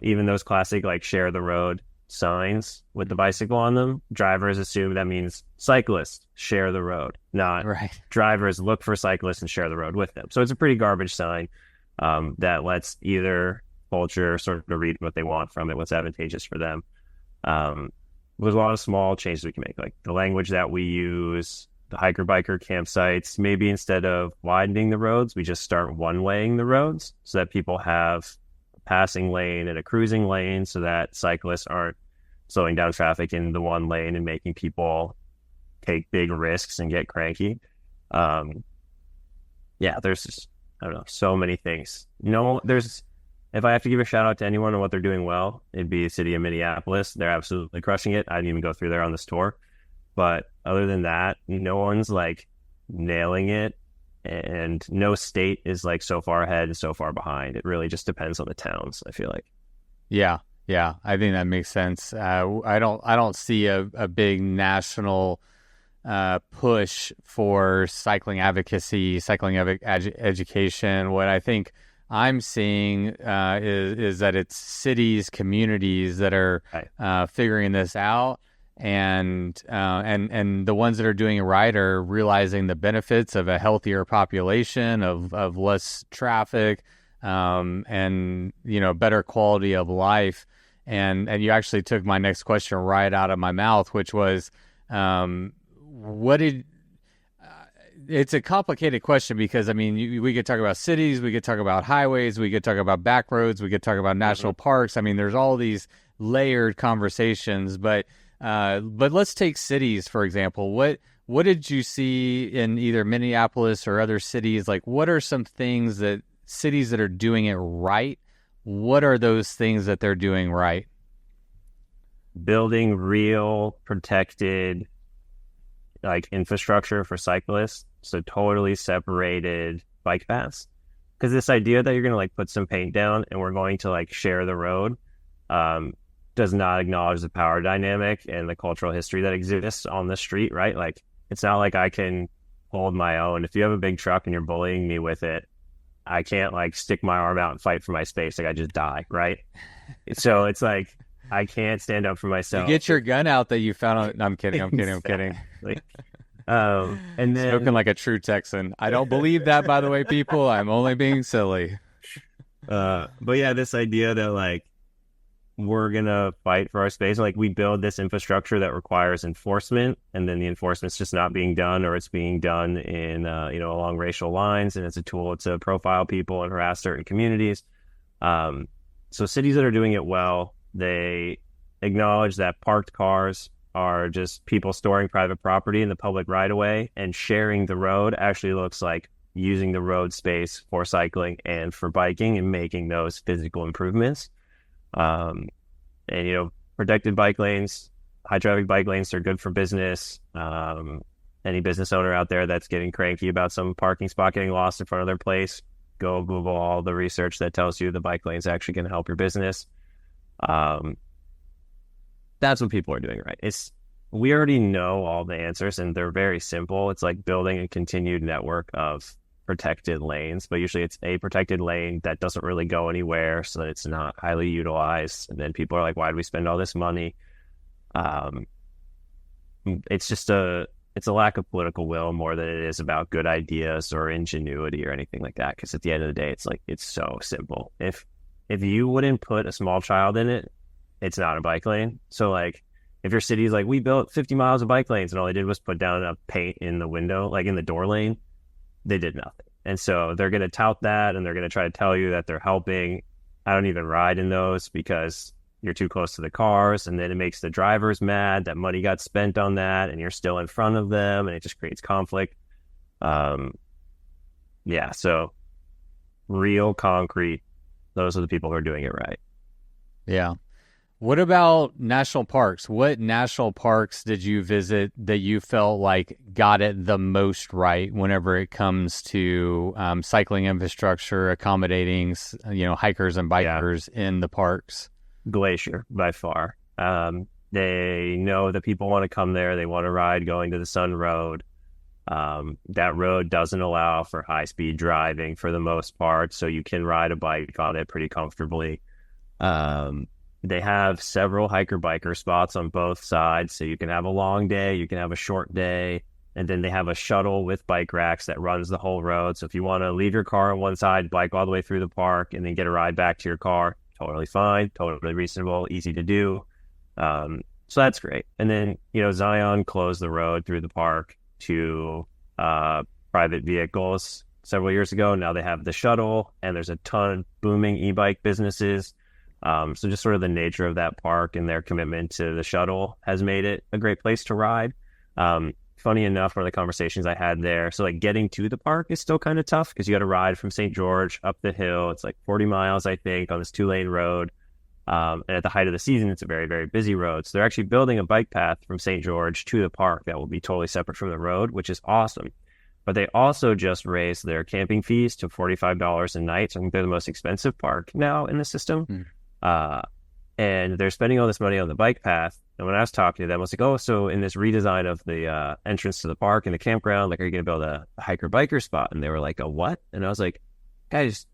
Even those classic, like, share the road signs with the bicycle on them, drivers assume that means cyclists share the road, not drivers look for cyclists and share the road with them. So it's a pretty garbage sign that lets either culture sort of read what they want from it, what's advantageous for them. There's a lot of small changes we can make, like the language that we use, the hiker-biker campsites. Maybe instead of widening the roads, we just start one-waying the roads so that people have passing lane and a cruising lane so that cyclists aren't slowing down traffic in the one lane and making people take big risks and get cranky. There's just, I don't know, so many things. If I have to give a shout out to anyone on what they're doing well, it'd be the city of Minneapolis. They're absolutely crushing it. I didn't even go through there on this tour. But other than that, no one's like nailing it. And no state is like so far ahead and so far behind. It really just depends on the towns, I feel like. Yeah, I think that makes sense. I don't see a big national push for cycling advocacy, cycling education. What I think I'm seeing is that it's cities, communities that are figuring this out. And the ones that are doing it right are realizing the benefits of a healthier population, of less traffic, and better quality of life. And you actually took my next question right out of my mouth, which was, it's a complicated question because we could talk about cities, we could talk about highways, we could talk about back roads, we could talk about national parks. There's all these layered conversations, but let's take cities, for example. What did you see in either Minneapolis or other cities? Like, what are some things that cities that are doing it right? What are those things that they're doing right? Building real protected like infrastructure for cyclists. So totally separated bike paths. Because this idea that you're going to like put some paint down and we're going to like share the road, does not acknowledge the power dynamic and the cultural history that exists on the street, right? Like, it's not like I can hold my own. If you have a big truck and you're bullying me with it, I can't like stick my arm out and fight for my space. Like, I just die, right? So it's like, I can't stand up for myself. You get your gun out that you found on... No, I'm kidding. And then... Spoken like a true Texan. I don't believe that, by the way, people. I'm only being silly. But yeah, this idea that like, we're going to fight for our space. Like, we build this infrastructure that requires enforcement, and then the enforcement's just not being done, or it's being done in, along racial lines, and it's a tool to profile people and harass certain communities. So cities that are doing it well, they acknowledge that parked cars are just people storing private property in the public right-of-way, and sharing the road actually looks like using the road space for cycling and for biking and making those physical improvements. Protected bike lanes, high traffic bike lanes are good for business. Any business owner out there that's getting cranky about some parking spot getting lost in front of their place, go Google all the research that tells you the bike lane's actually going to help your business. That's what people are doing right. We already know all the answers, and they're very simple. It's like building a continued network of protected lanes, but usually it's a protected lane that doesn't really go anywhere, so that it's not highly utilized. And then people are like, why do we spend all this money? It's it's a lack of political will more than it is about good ideas or ingenuity or anything like that. Because at the end of the day, it's like, it's so simple. If you wouldn't put a small child in it, it's not a bike lane. So like, if your city's like, we built 50 miles of bike lanes and all they did was put down a paint in the window, like in the door lane, they did nothing. And so they're going to tout that, and they're going to try to tell you that they're helping. I don't even ride in those because you're too close to the cars, and then it makes the drivers mad that money got spent on that, and you're still in front of them, and it just creates conflict. Yeah, so real concrete, those are the people who are doing it right. Yeah. What about national parks? What national parks did you visit that you felt like got it the most right whenever it comes to cycling infrastructure, accommodating, hikers and bikers in the parks? Glacier, by far. They know that people want to come there. They want to ride going to the Sun Road. That road doesn't allow for high-speed driving for the most part, so you can ride a bike on it pretty comfortably. They have several hiker-biker spots on both sides, so you can have a long day, you can have a short day, and then they have a shuttle with bike racks that runs the whole road. So if you want to leave your car on one side, bike all the way through the park, and then get a ride back to your car, totally fine, totally reasonable, easy to do. So that's great. And then, Zion closed the road through the park to private vehicles several years ago. Now they have the shuttle, and there's a ton of booming e-bike businesses. So just sort of the nature of that park and their commitment to the shuttle has made it a great place to ride. Funny enough, one of the conversations I had there, so like getting to the park is still kind of tough because you got to ride from St. George up the hill. It's like 40 miles, I think, on this 2-lane road. And at the height of the season, it's a very, very busy road. So they're actually building a bike path from St. George to the park that will be totally separate from the road, which is awesome. But they also just raised their camping fees to $45 a night. So I think they're the most expensive park now in the system. And they're spending all this money on the bike path. And when I was talking to them, I was like, oh, so in this redesign of the entrance to the park and the campground, like, are you going to build a hiker-biker spot? And they were like, a what? And I was like, guys,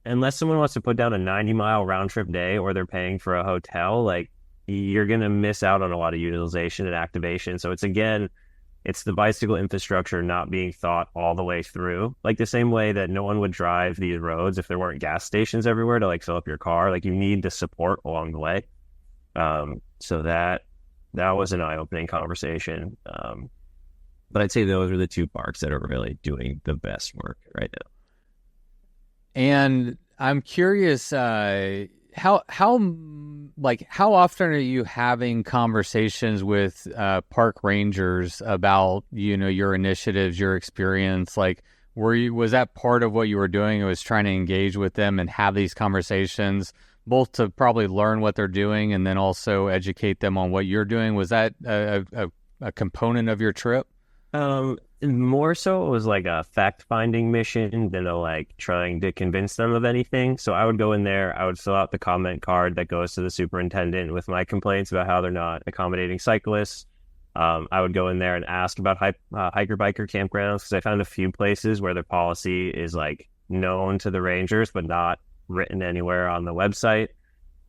unless someone wants to put down a 90-mile round-trip day or they're paying for a hotel, like, you're going to miss out on a lot of utilization and activation. So it's the bicycle infrastructure not being thought all the way through. Like the same way that no one would drive these roads if there weren't gas stations everywhere to like fill up your car. Like you need the support along the way. So that was an eye-opening conversation. But I'd say those are the two parks that are really doing the best work right now. And I'm curious, how often are you having conversations with park rangers about your initiatives, your experience? Like, was that part of what you were doing? It was trying to engage with them and have these conversations, both to probably learn what they're doing and then also educate them on what you're doing. Was that a component of your trip? More so it was like a fact-finding mission than like trying to convince them of anything. So I would go in there, I would fill out the comment card that goes to the superintendent with my complaints about how they're not accommodating cyclists. I would go in there and ask about hiker-biker campgrounds because I found a few places where the policy is like known to the rangers but not written anywhere on the website.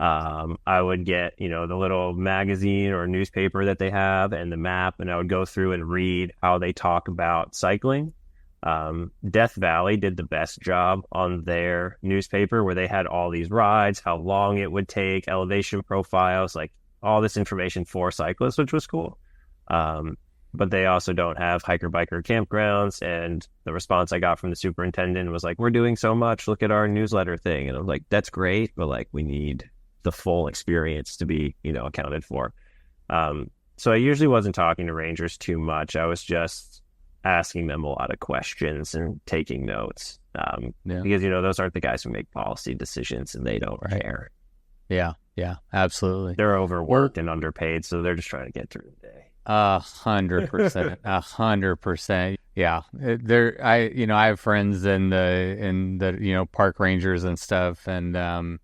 I would get, the little magazine or newspaper that they have and the map, and I would go through and read how they talk about cycling. Death Valley did the best job on their newspaper where they had all these rides, how long it would take, elevation profiles, like all this information for cyclists, which was cool. But they also don't have hiker-biker campgrounds. And the response I got from the superintendent was like, we're doing so much. Look at our newsletter thing. And I was like, that's great, but like we need the full experience to be, accounted for. So I usually wasn't talking to rangers too much. I was just asking them a lot of questions and taking notes. Because, those aren't the guys who make policy decisions and they don't care. Yeah, absolutely. They're overworked and underpaid, so they're just trying to get through the day. 100%, 100%. Yeah, I have friends in the park rangers and stuff, and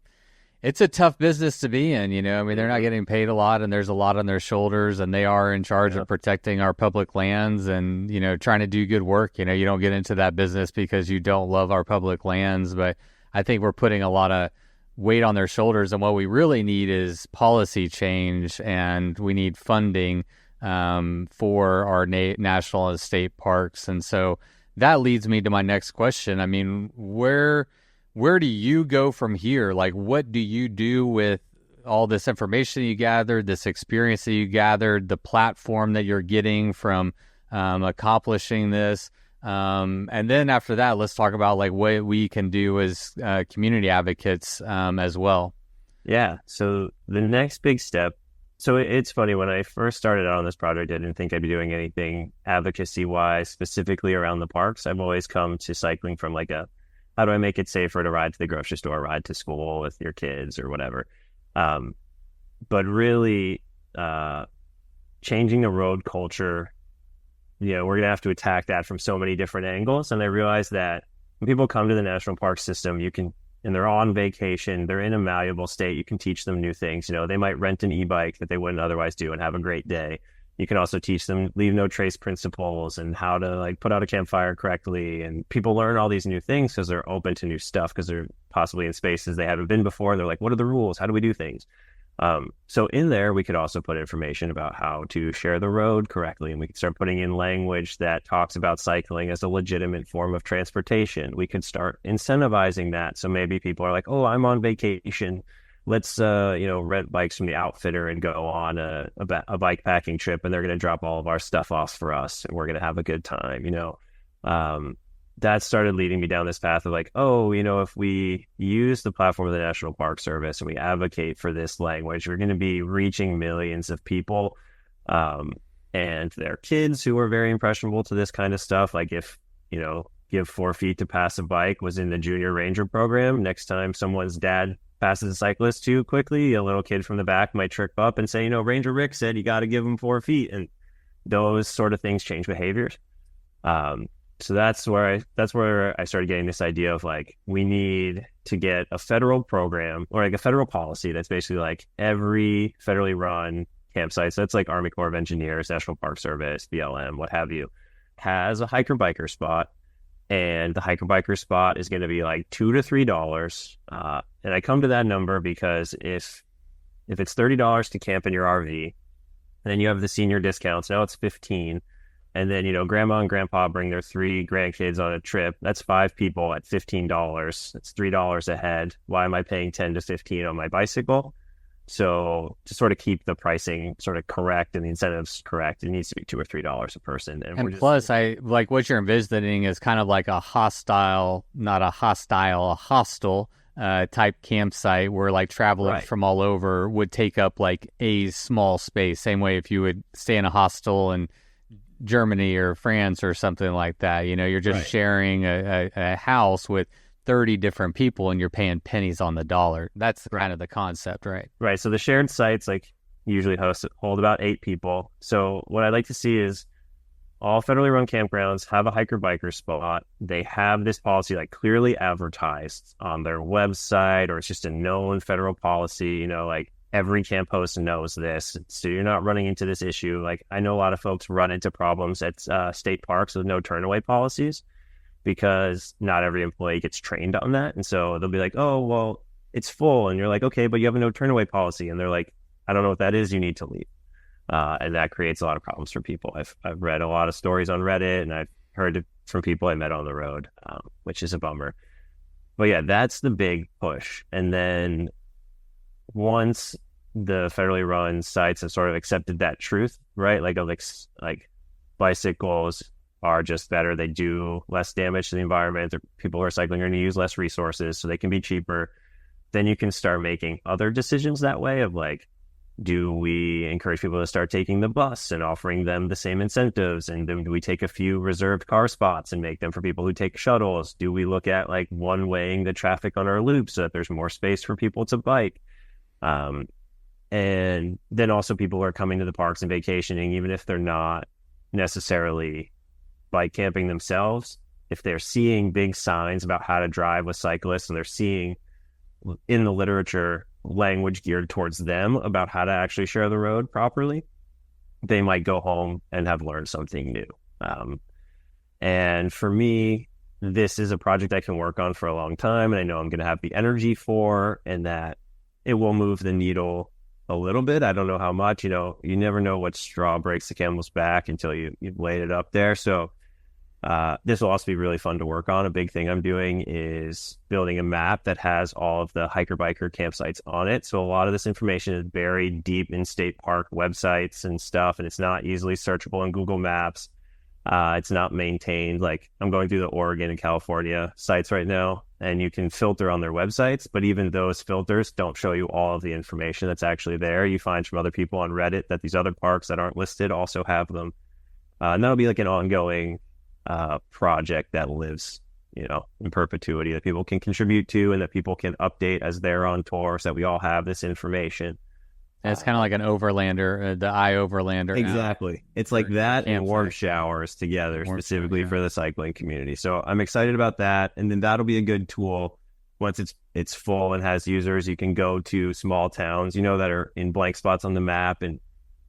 it's a tough business to be in. They're not getting paid a lot, and there's a lot on their shoulders, and they are in charge of protecting our public lands and trying to do good work. You don't get into that business because you don't love our public lands, but I think we're putting a lot of weight on their shoulders, and what we really need is policy change, and we need funding for our national and state parks. And so that leads me to my next question. I mean, where do you go from here? Like, what do you do with all this information you gathered, this experience that you gathered, the platform that you're getting from accomplishing this? And then after that, let's talk about like what we can do as community advocates as well. Yeah. So the next big step. So it's funny, when I first started out on this project, I didn't think I'd be doing anything advocacy wise specifically around the parks. I've always come to cycling from like how do I make it safer to ride to the grocery store, ride to school with your kids or whatever. But really, changing the road culture, we're going to have to attack that from so many different angles. And I realized that when people come to the national park system, and they're on vacation, they're in a malleable state, you can teach them new things. They might rent an e-bike that they wouldn't otherwise do and have a great day. You can also teach them leave no trace principles and how to like put out a campfire correctly. And people learn all these new things because they're open to new stuff, because they're possibly in spaces they haven't been before. And they're like, what are the rules? How do we do things? So in there, we could also put information about how to share the road correctly. And we could start putting in language that talks about cycling as a legitimate form of transportation. We could start incentivizing that. So maybe people are like, oh, I'm on vacation. Let's, rent bikes from the outfitter and go on a bike packing trip. And they're going to drop all of our stuff off for us. And we're going to have a good time, that started leading me down this path of like, if we use the platform of the National Park Service and we advocate for this language, we're going to be reaching millions of people and their kids who are very impressionable to this kind of stuff. Like if, give 4 feet to pass a bike was in the junior ranger program, next time someone's dad passes a cyclist too quickly, a little kid from the back might trip up and say, Ranger Rick said you got to give him 4 feet. And those sort of things change behaviors. So that's where I started getting this idea of like, we need to get a federal program or like a federal policy that's basically like every federally run campsite. So that's like Army Corps of Engineers, National Park Service, BLM, what have you, has a hiker biker spot. And the hiker biker spot is going to be like $2 to $3. And I come to that number because if it's $30 to camp in your RV, and then you have the senior discounts, now it's $15. And then, grandma and grandpa bring their 3 grandkids on a trip. That's 5 people at $15. That's $3 a head. Why am I paying 10 to 15 on my bicycle? So to sort of keep the pricing sort of correct and the incentives correct, it needs to be $2 or $3 a person. And plus, I like what you're envisioning is kind of like a hostile type campsite where like travelers from all over would take up like a small space. Same way if you would stay in a hostel in Germany or France or something like that, you're just sharing a house with 30 different people and you're paying pennies on the dollar. That's kind of the concept, right? Right. So the shared sites like usually hold about 8 people. So what I'd like to see is all federally run campgrounds have a hiker biker spot. They have this policy like clearly advertised on their website, or it's just a known federal policy, like every camp host knows this, so you're not running into this issue. Like I know a lot of folks run into problems at state parks with no turnaway policies because not every employee gets trained on that. And so they'll be like, oh, well, it's full. And you're like, okay, but you have a no turnaway policy. And they're like, I don't know what that is. You need to leave. And that creates a lot of problems for people. I've read a lot of stories on Reddit, and I've heard it from people I met on the road, which is a bummer. But yeah, that's the big push. And then once the federally run sites have sort of accepted that truth, right? Like bicycles are just better. They do less damage to the environment. People who are cycling are going to use less resources, so they can be cheaper. Then you can start making other decisions that way of like, do we encourage people to start taking the bus and offering them the same incentives? And then do we take a few reserved car spots and make them for people who take shuttles? Do we look at like one-waying the traffic on our loops so that there's more space for people to bike? And then also people who are coming to the parks and vacationing, even if they're not necessarily bike camping themselves, if they're seeing big signs about how to drive with cyclists and they're seeing in the literature language geared towards them about how to actually share the road properly, they might go home and have learned something new. And for me, this is a project I can work on for a long time, and I know I'm going to have the energy for, and that it will move the needle a little bit. I don't know how much. You never know what straw breaks the camel's back until you've laid it up there. So this will also be really fun to work on. A big thing I'm doing is building a map that has all of the hiker biker campsites on it. So a lot of this information is buried deep in state park websites and stuff, and it's not easily searchable in Google Maps. It's not maintained. Like, I'm going through the Oregon and California sites right now, and you can filter on their websites, but even those filters don't show you all of the information that's actually there. You find from other people on Reddit that these other parks that aren't listed also have them. And that'll be like an ongoing project that lives, in perpetuity, that people can contribute to and that people can update as they're on tour, so that we all have this information. And it's kind of like an overlander, the iOverlander. Exactly. It's like that and warm showers together, specifically for the cycling community. So I'm excited about that. And then that'll be a good tool once it's full and has users. You can go to small towns, that are in blank spots on the map, and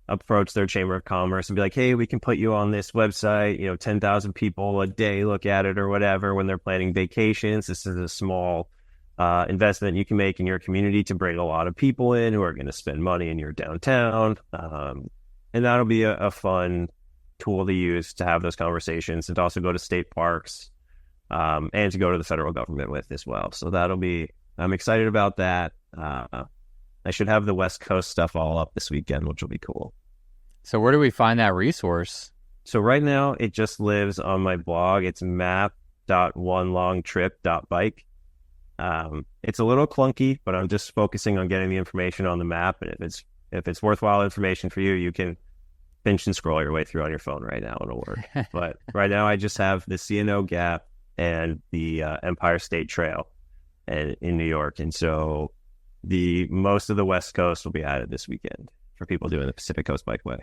approach their chamber of commerce and be like, hey, we can put you on this website. 10,000 people a day look at it or whatever when they're planning vacations. This is a small investment you can make in your community to bring a lot of people in who are going to spend money in your downtown. And that'll be a fun tool to use to have those conversations, and to also go to state parks and to go to the federal government with as well. So I'm excited about that. I should have the West Coast stuff all up this weekend, which will be cool. So where do we find that resource? So right now it just lives on my blog. It's map.onelongtrip.bike. It's a little clunky, but I'm just focusing on getting the information on the map. And if it's worthwhile information for you, you can pinch and scroll your way through on your phone right now, and it'll work. But right now I just have the CNO Gap and the Empire State Trail in New York. And so most of the West Coast will be added this weekend for people doing the Pacific Coast Bikeway.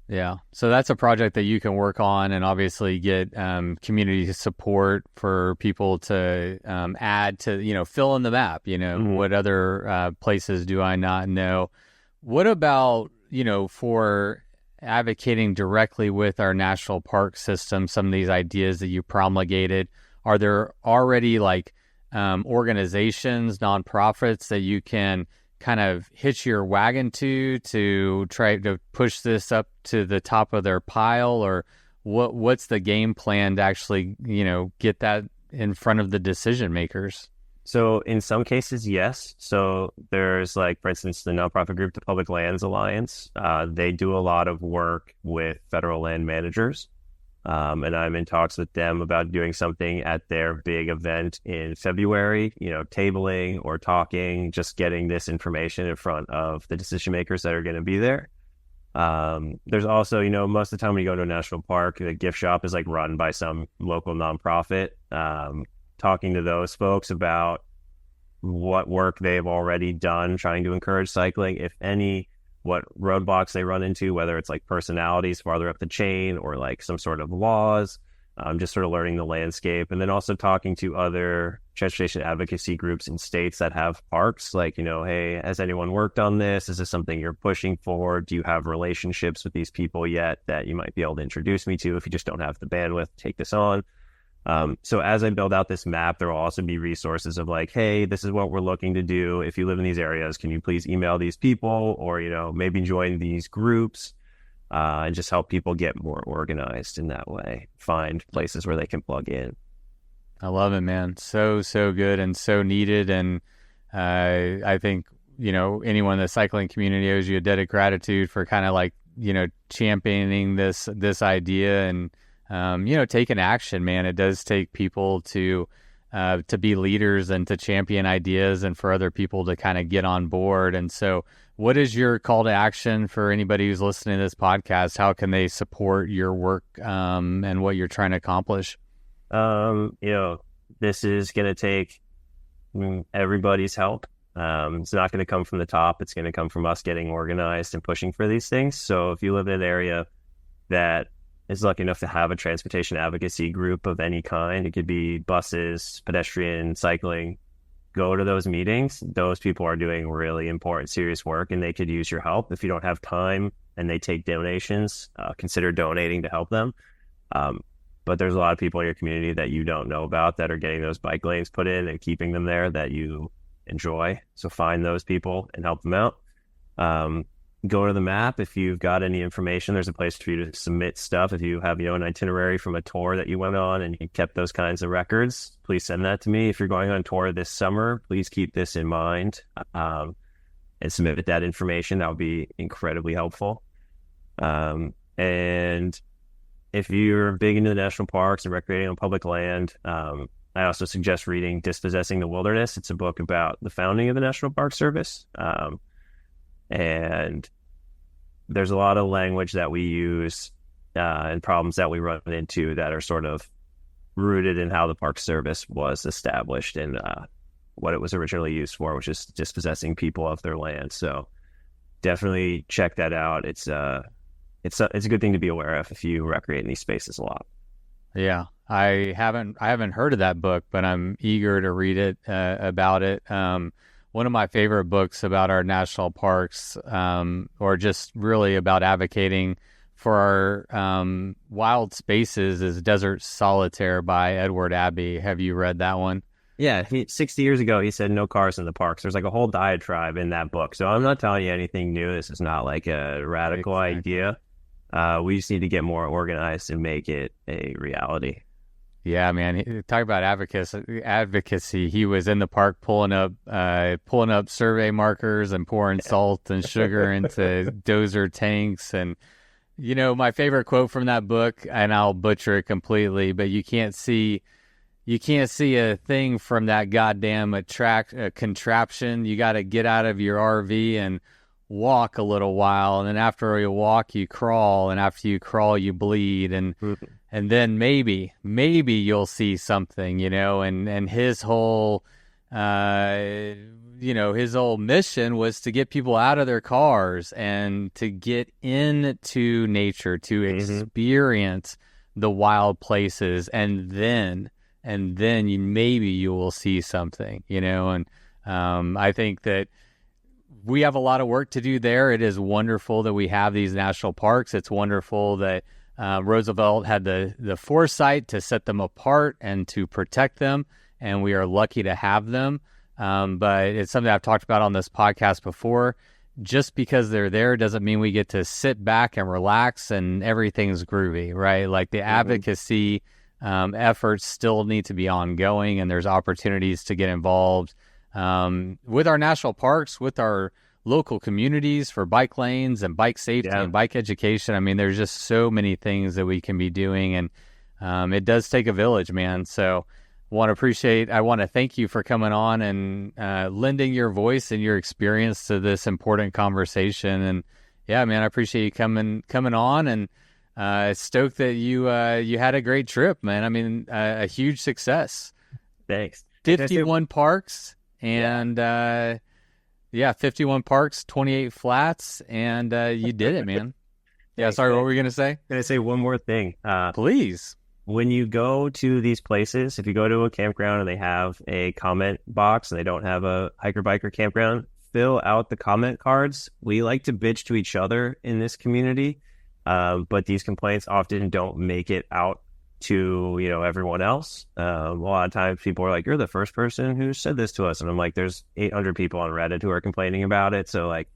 Yeah. So that's a project that you can work on, and obviously get community support for people to add to, fill in the map, what other places do I not know? What about, for advocating directly with our national park system, some of these ideas that you promulgated, are there already organizations, nonprofits that you can kind of hitch your wagon to try to push this up to the top of their pile? Or what's the game plan to actually, get that in front of the decision makers? So in some cases, yes. So there's for instance, the nonprofit group, the Public Lands Alliance. They do a lot of work with federal land managers. And I'm in talks with them about doing something at their big event in February, tabling or talking, just getting this information in front of the decision makers that are going to be there. There's also, most of the time when you go to a national park, the gift shop is run by some local nonprofit. Talking to those folks about what work they've already done trying to encourage cycling, if any, what roadblocks they run into, whether it's personalities farther up the chain or some sort of laws, just sort of learning the landscape. And then also talking to other transportation advocacy groups in states that have parks, hey, has anyone worked on this? Is this something you're pushing for? Do you have relationships with these people yet that you might be able to introduce me to if you just don't have the bandwidth to take this on? So as I build out this map, there will also be resources of hey, this is what we're looking to do. If you live in these areas, can you please email these people, or, maybe join these groups, and just help people get more organized in that way, find places where they can plug in. I love it, man. So good and so needed. And I think, anyone in the cycling community owes you a debt of gratitude for kind of championing this idea and, taking action, man. It does take people to be leaders and to champion ideas, and for other people to kind of get on board. And so what is your call to action for anybody who's listening to this podcast? How can they support your work and what you're trying to accomplish? This is going to take everybody's help. It's not going to come from the top. It's going to come from us getting organized and pushing for these things. So if you live in an area that is lucky enough to have a transportation advocacy group of any kind, it could be buses, pedestrian, cycling, go to those meetings. Those people are doing really important, serious work, and they could use your help. If you don't have time and they take donations, consider donating to help them. But there's a lot of people in your community that you don't know about that are getting those bike lanes put in and keeping them there that you enjoy. So find those people and help them out. Go to the map. If you've got any information, there's a place for you to submit stuff. If you have, an itinerary from a tour that you went on and you kept those kinds of records, please send that to me. If you're going on tour this summer, please keep this in mind, and submit that information. That would be incredibly helpful. And if you're big into the national parks and recreating on public land, I also suggest reading Dispossessing the Wilderness. It's a book about the founding of the National Park Service. And there's a lot of language that we use and problems that we run into that are sort of rooted in how the Park Service was established and what it was originally used for, which is dispossessing people of their land. So definitely check that out. It's a good thing to be aware of if you recreate in these spaces a lot. Yeah, I haven't heard of that book, but I'm eager to read it about it. One of my favorite books about our national parks, or just really about advocating for our wild spaces, is Desert Solitaire by Edward Abbey. Have you read that one? Yeah, 60 years ago, he said no cars in the parks. There's like a whole diatribe in that book. So I'm not telling you anything new. This is not like a radical idea. We just need to get more organized and make it a reality. Yeah, man. Talk about advocacy. He was in the park pulling up survey markers and pouring salt and sugar into dozer tanks. And my favorite quote from that book, and I'll butcher it completely, but you can't see a thing from that goddamn contraption. You got to get out of your RV and walk a little while, and then after you walk, you crawl, and after you crawl, you bleed, and then maybe you'll see something, and his whole his whole mission was to get people out of their cars and to get into nature, to experience the wild places, and then maybe you will see something, and I think that we have a lot of work to do there. It is wonderful that we have these national parks. It's wonderful that Roosevelt had the foresight to set them apart and to protect them, and we are lucky to have them. But it's something I've talked about on this podcast before. Just because they're there doesn't mean we get to sit back and relax and everything's groovy, right? Like the advocacy efforts still need to be ongoing, and there's opportunities to get involved with our national parks, with our local communities for bike lanes and bike safety and bike education. I mean, there's just so many things that we can be doing, and it does take a village, man. So I want to thank you for coming on and lending your voice and your experience to this important conversation. And yeah, man, I appreciate you coming on, and stoked that you had a great trip, man. I mean, a huge success. Thanks. 51 parks. And 51 parks, 28 flats, and you did it, man. Yeah, sorry, what were you going to say? Can I say one more thing? Please. When you go to these places, if you go to a campground and they have a comment box and they don't have a hiker-biker campground, fill out the comment cards. We like to bitch to each other in this community, but these complaints often don't make it out to everyone else. A lot of times people are like, you're the first person who said this to us, and I'm like, there's 800 people on Reddit who are complaining about it. So like,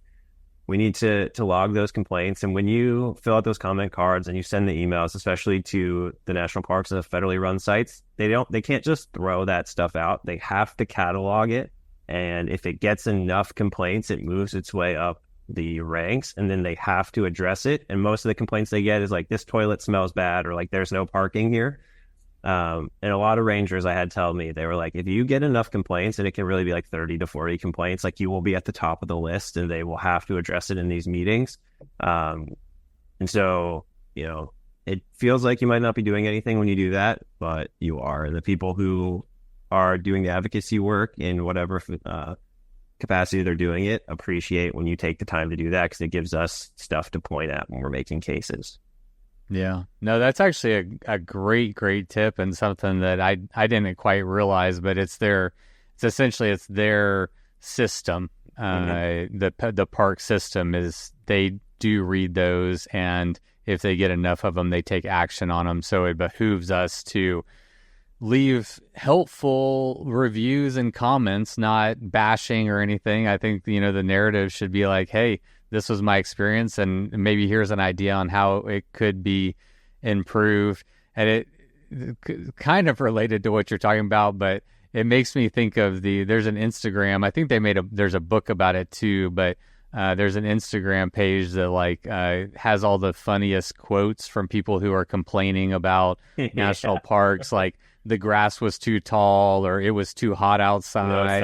we need to log those complaints. And when you fill out those comment cards and you send the emails, especially to the national parks and the federally run sites, they can't just throw that stuff out. They have to catalog it, and if it gets enough complaints, it moves its way up the ranks, and then they have to address it. And most of the complaints they get is like, this toilet smells bad, or like, there's no parking here. And a lot of rangers I had tell me, they were like, if you get enough complaints, and it can really be like 30 to 40 complaints, like you will be at the top of the list, and they will have to address it in these meetings. And so, it feels like you might not be doing anything when you do that, but you are. And the people who are doing the advocacy work in whatever capacity they're doing it appreciate when you take the time to do that, because it gives us stuff to point at when we're making cases. Yeah, no, that's actually a great tip, and something that I didn't quite realize, but it's essentially their system. The park system is, they do read those, and if they get enough of them, they take action on them. So it behooves us to leave helpful reviews and comments, not bashing or anything. I think, the narrative should be like, hey, this was my experience, and maybe here's an idea on how it could be improved. And it kind of related to what you're talking about, but it makes me think of there's an Instagram. I think there's a book about it too, but there's an Instagram page that has all the funniest quotes from people who are complaining about national parks, like the grass was too tall, or it was too hot outside,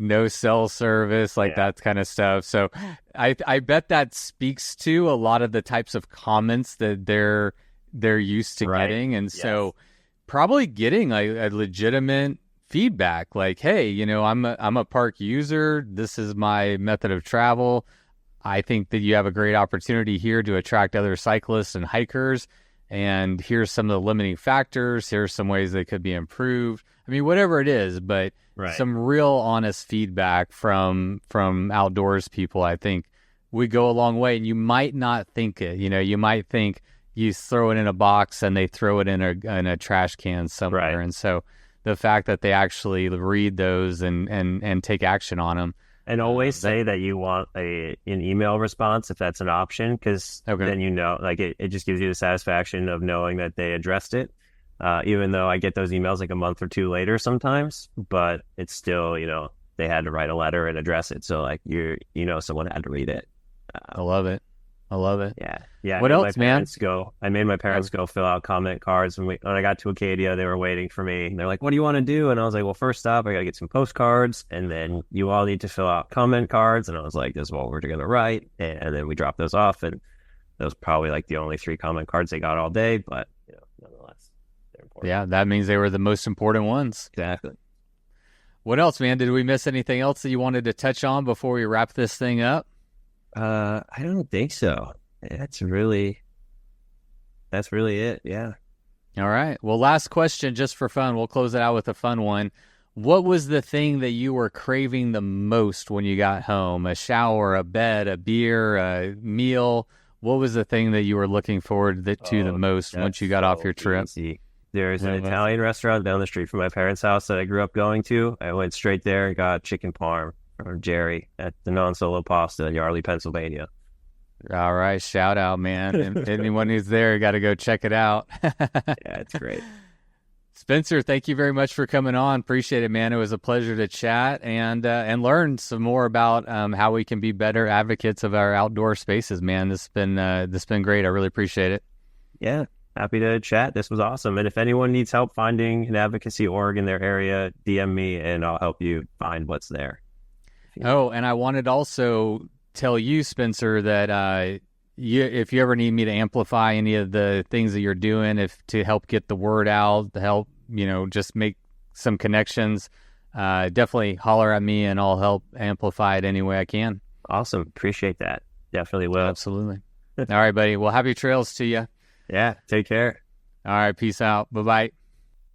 no cell service, that kind of stuff. So I bet that speaks to a lot of the types of comments that they're used to getting. And so probably getting a legitimate feedback, like, hey, I'm a park user. This is my method of travel. I think that you have a great opportunity here to attract other cyclists and hikers. And here's some of the limiting factors. Here's some ways they could be improved. I mean, whatever it is, but some real honest feedback from outdoors people, I think, would go a long way. And you might not think it. You might think you throw it in a box and they throw it in a trash can somewhere. Right. And so the fact that they actually read those and take action on them. And always say that you want an email response if that's an option, because then it just gives you the satisfaction of knowing that they addressed it. Even though I get those emails a month or two later sometimes, but it's still, they had to write a letter and address it. So someone had to read it. I love it. Yeah. What else, man? I made my parents go fill out comment cards. When I got to Acadia, they were waiting for me. And they're like, what do you want to do? And I was like, well, first off, I got to get some postcards. And then you all need to fill out comment cards. And I was like, this is what we're going to write. And then we dropped those off. And those probably the only 3 comment cards they got all day. But, nonetheless, they're important. Yeah, that means they were the most important ones. Exactly. What else, man? Did we miss anything else that you wanted to touch on before we wrap this thing up? I don't think so. That's really it. Yeah. All right. Well, last question, just for fun. We'll close it out with a fun one. What was the thing that you were craving the most when you got home? A shower, a bed, a beer, a meal? What was the thing that you were looking forward to the most once you got off your trip? Easy. There's an Italian restaurant down the street from my parents' house that I grew up going to. I went straight there and got chicken parm from Jerry at the Non-Solo Pasta in Yardley, Pennsylvania. All right. Shout out, man. And anyone who's there, got to go check it out. Yeah, it's great. Spencer, thank you very much for coming on. Appreciate it, man. It was a pleasure to chat and learn some more about how we can be better advocates of our outdoor spaces, man. This has been great. I really appreciate it. Yeah. Happy to chat. This was awesome. And if anyone needs help finding an advocacy org in their area, DM me and I'll help you find what's there. Oh, and I wanted to also tell you, Spencer, that if you ever need me to amplify any of the things that you're doing, to help get the word out, to help, just make some connections, definitely holler at me and I'll help amplify it any way I can. Awesome. Appreciate that. Definitely will. Absolutely. All right, buddy. Well, happy trails to you. Yeah. Take care. All right. Peace out. Bye-bye.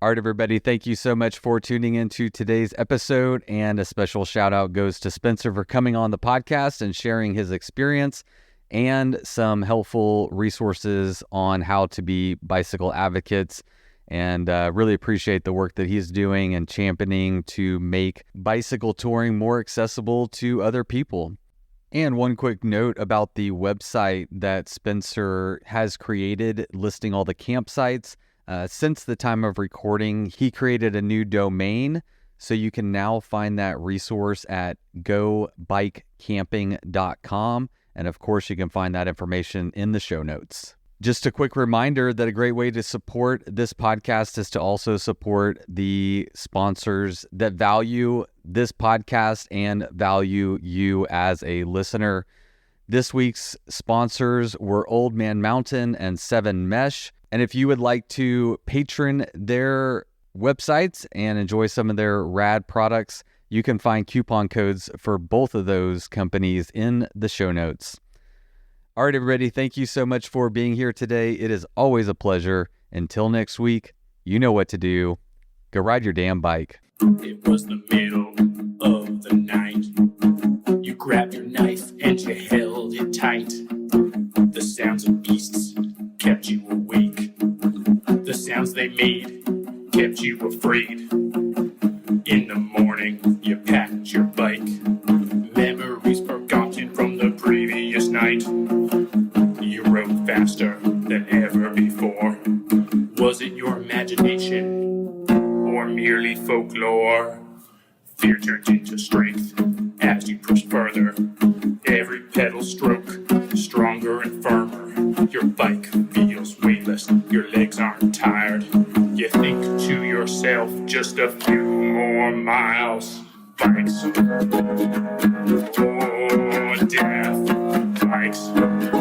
All right, everybody. Thank you so much for tuning into today's episode. And a special shout out goes to Spencer for coming on the podcast and sharing his experience and some helpful resources on how to be bicycle advocates. And really appreciate the work that he's doing and championing to make bicycle touring more accessible to other people. And one quick note about the website that Spencer has created listing all the campsites. Since the time of recording, he created a new domain, so you can now find that resource at gobikecamping.com. And of course, you can find that information in the show notes. Just a quick reminder that a great way to support this podcast is to also support the sponsors that value this podcast and value you as a listener. This week's sponsors were Old Man Mountain and 7 Mesh. And if you would like to patron their websites and enjoy some of their rad products, you can find coupon codes for both of those companies in the show notes. All right, everybody, thank you so much for being here today. It is always a pleasure. Until next week, you know what to do. Go ride your damn bike. It was the middle of the night. You grabbed your knife and you held it tight. The sounds of beasts kept you awake. The sounds they made kept you afraid. In the morning, you packed your bike. Memories forgotten from the previous night. You rode faster than ever before. Was it your imagination or merely folklore? Fear turned into strength as you pushed further. Every pedal stroke stronger and firmer. Your bike feels weightless, your legs aren't tired. You think to yourself, just a few more miles. Bikes or death. Bikes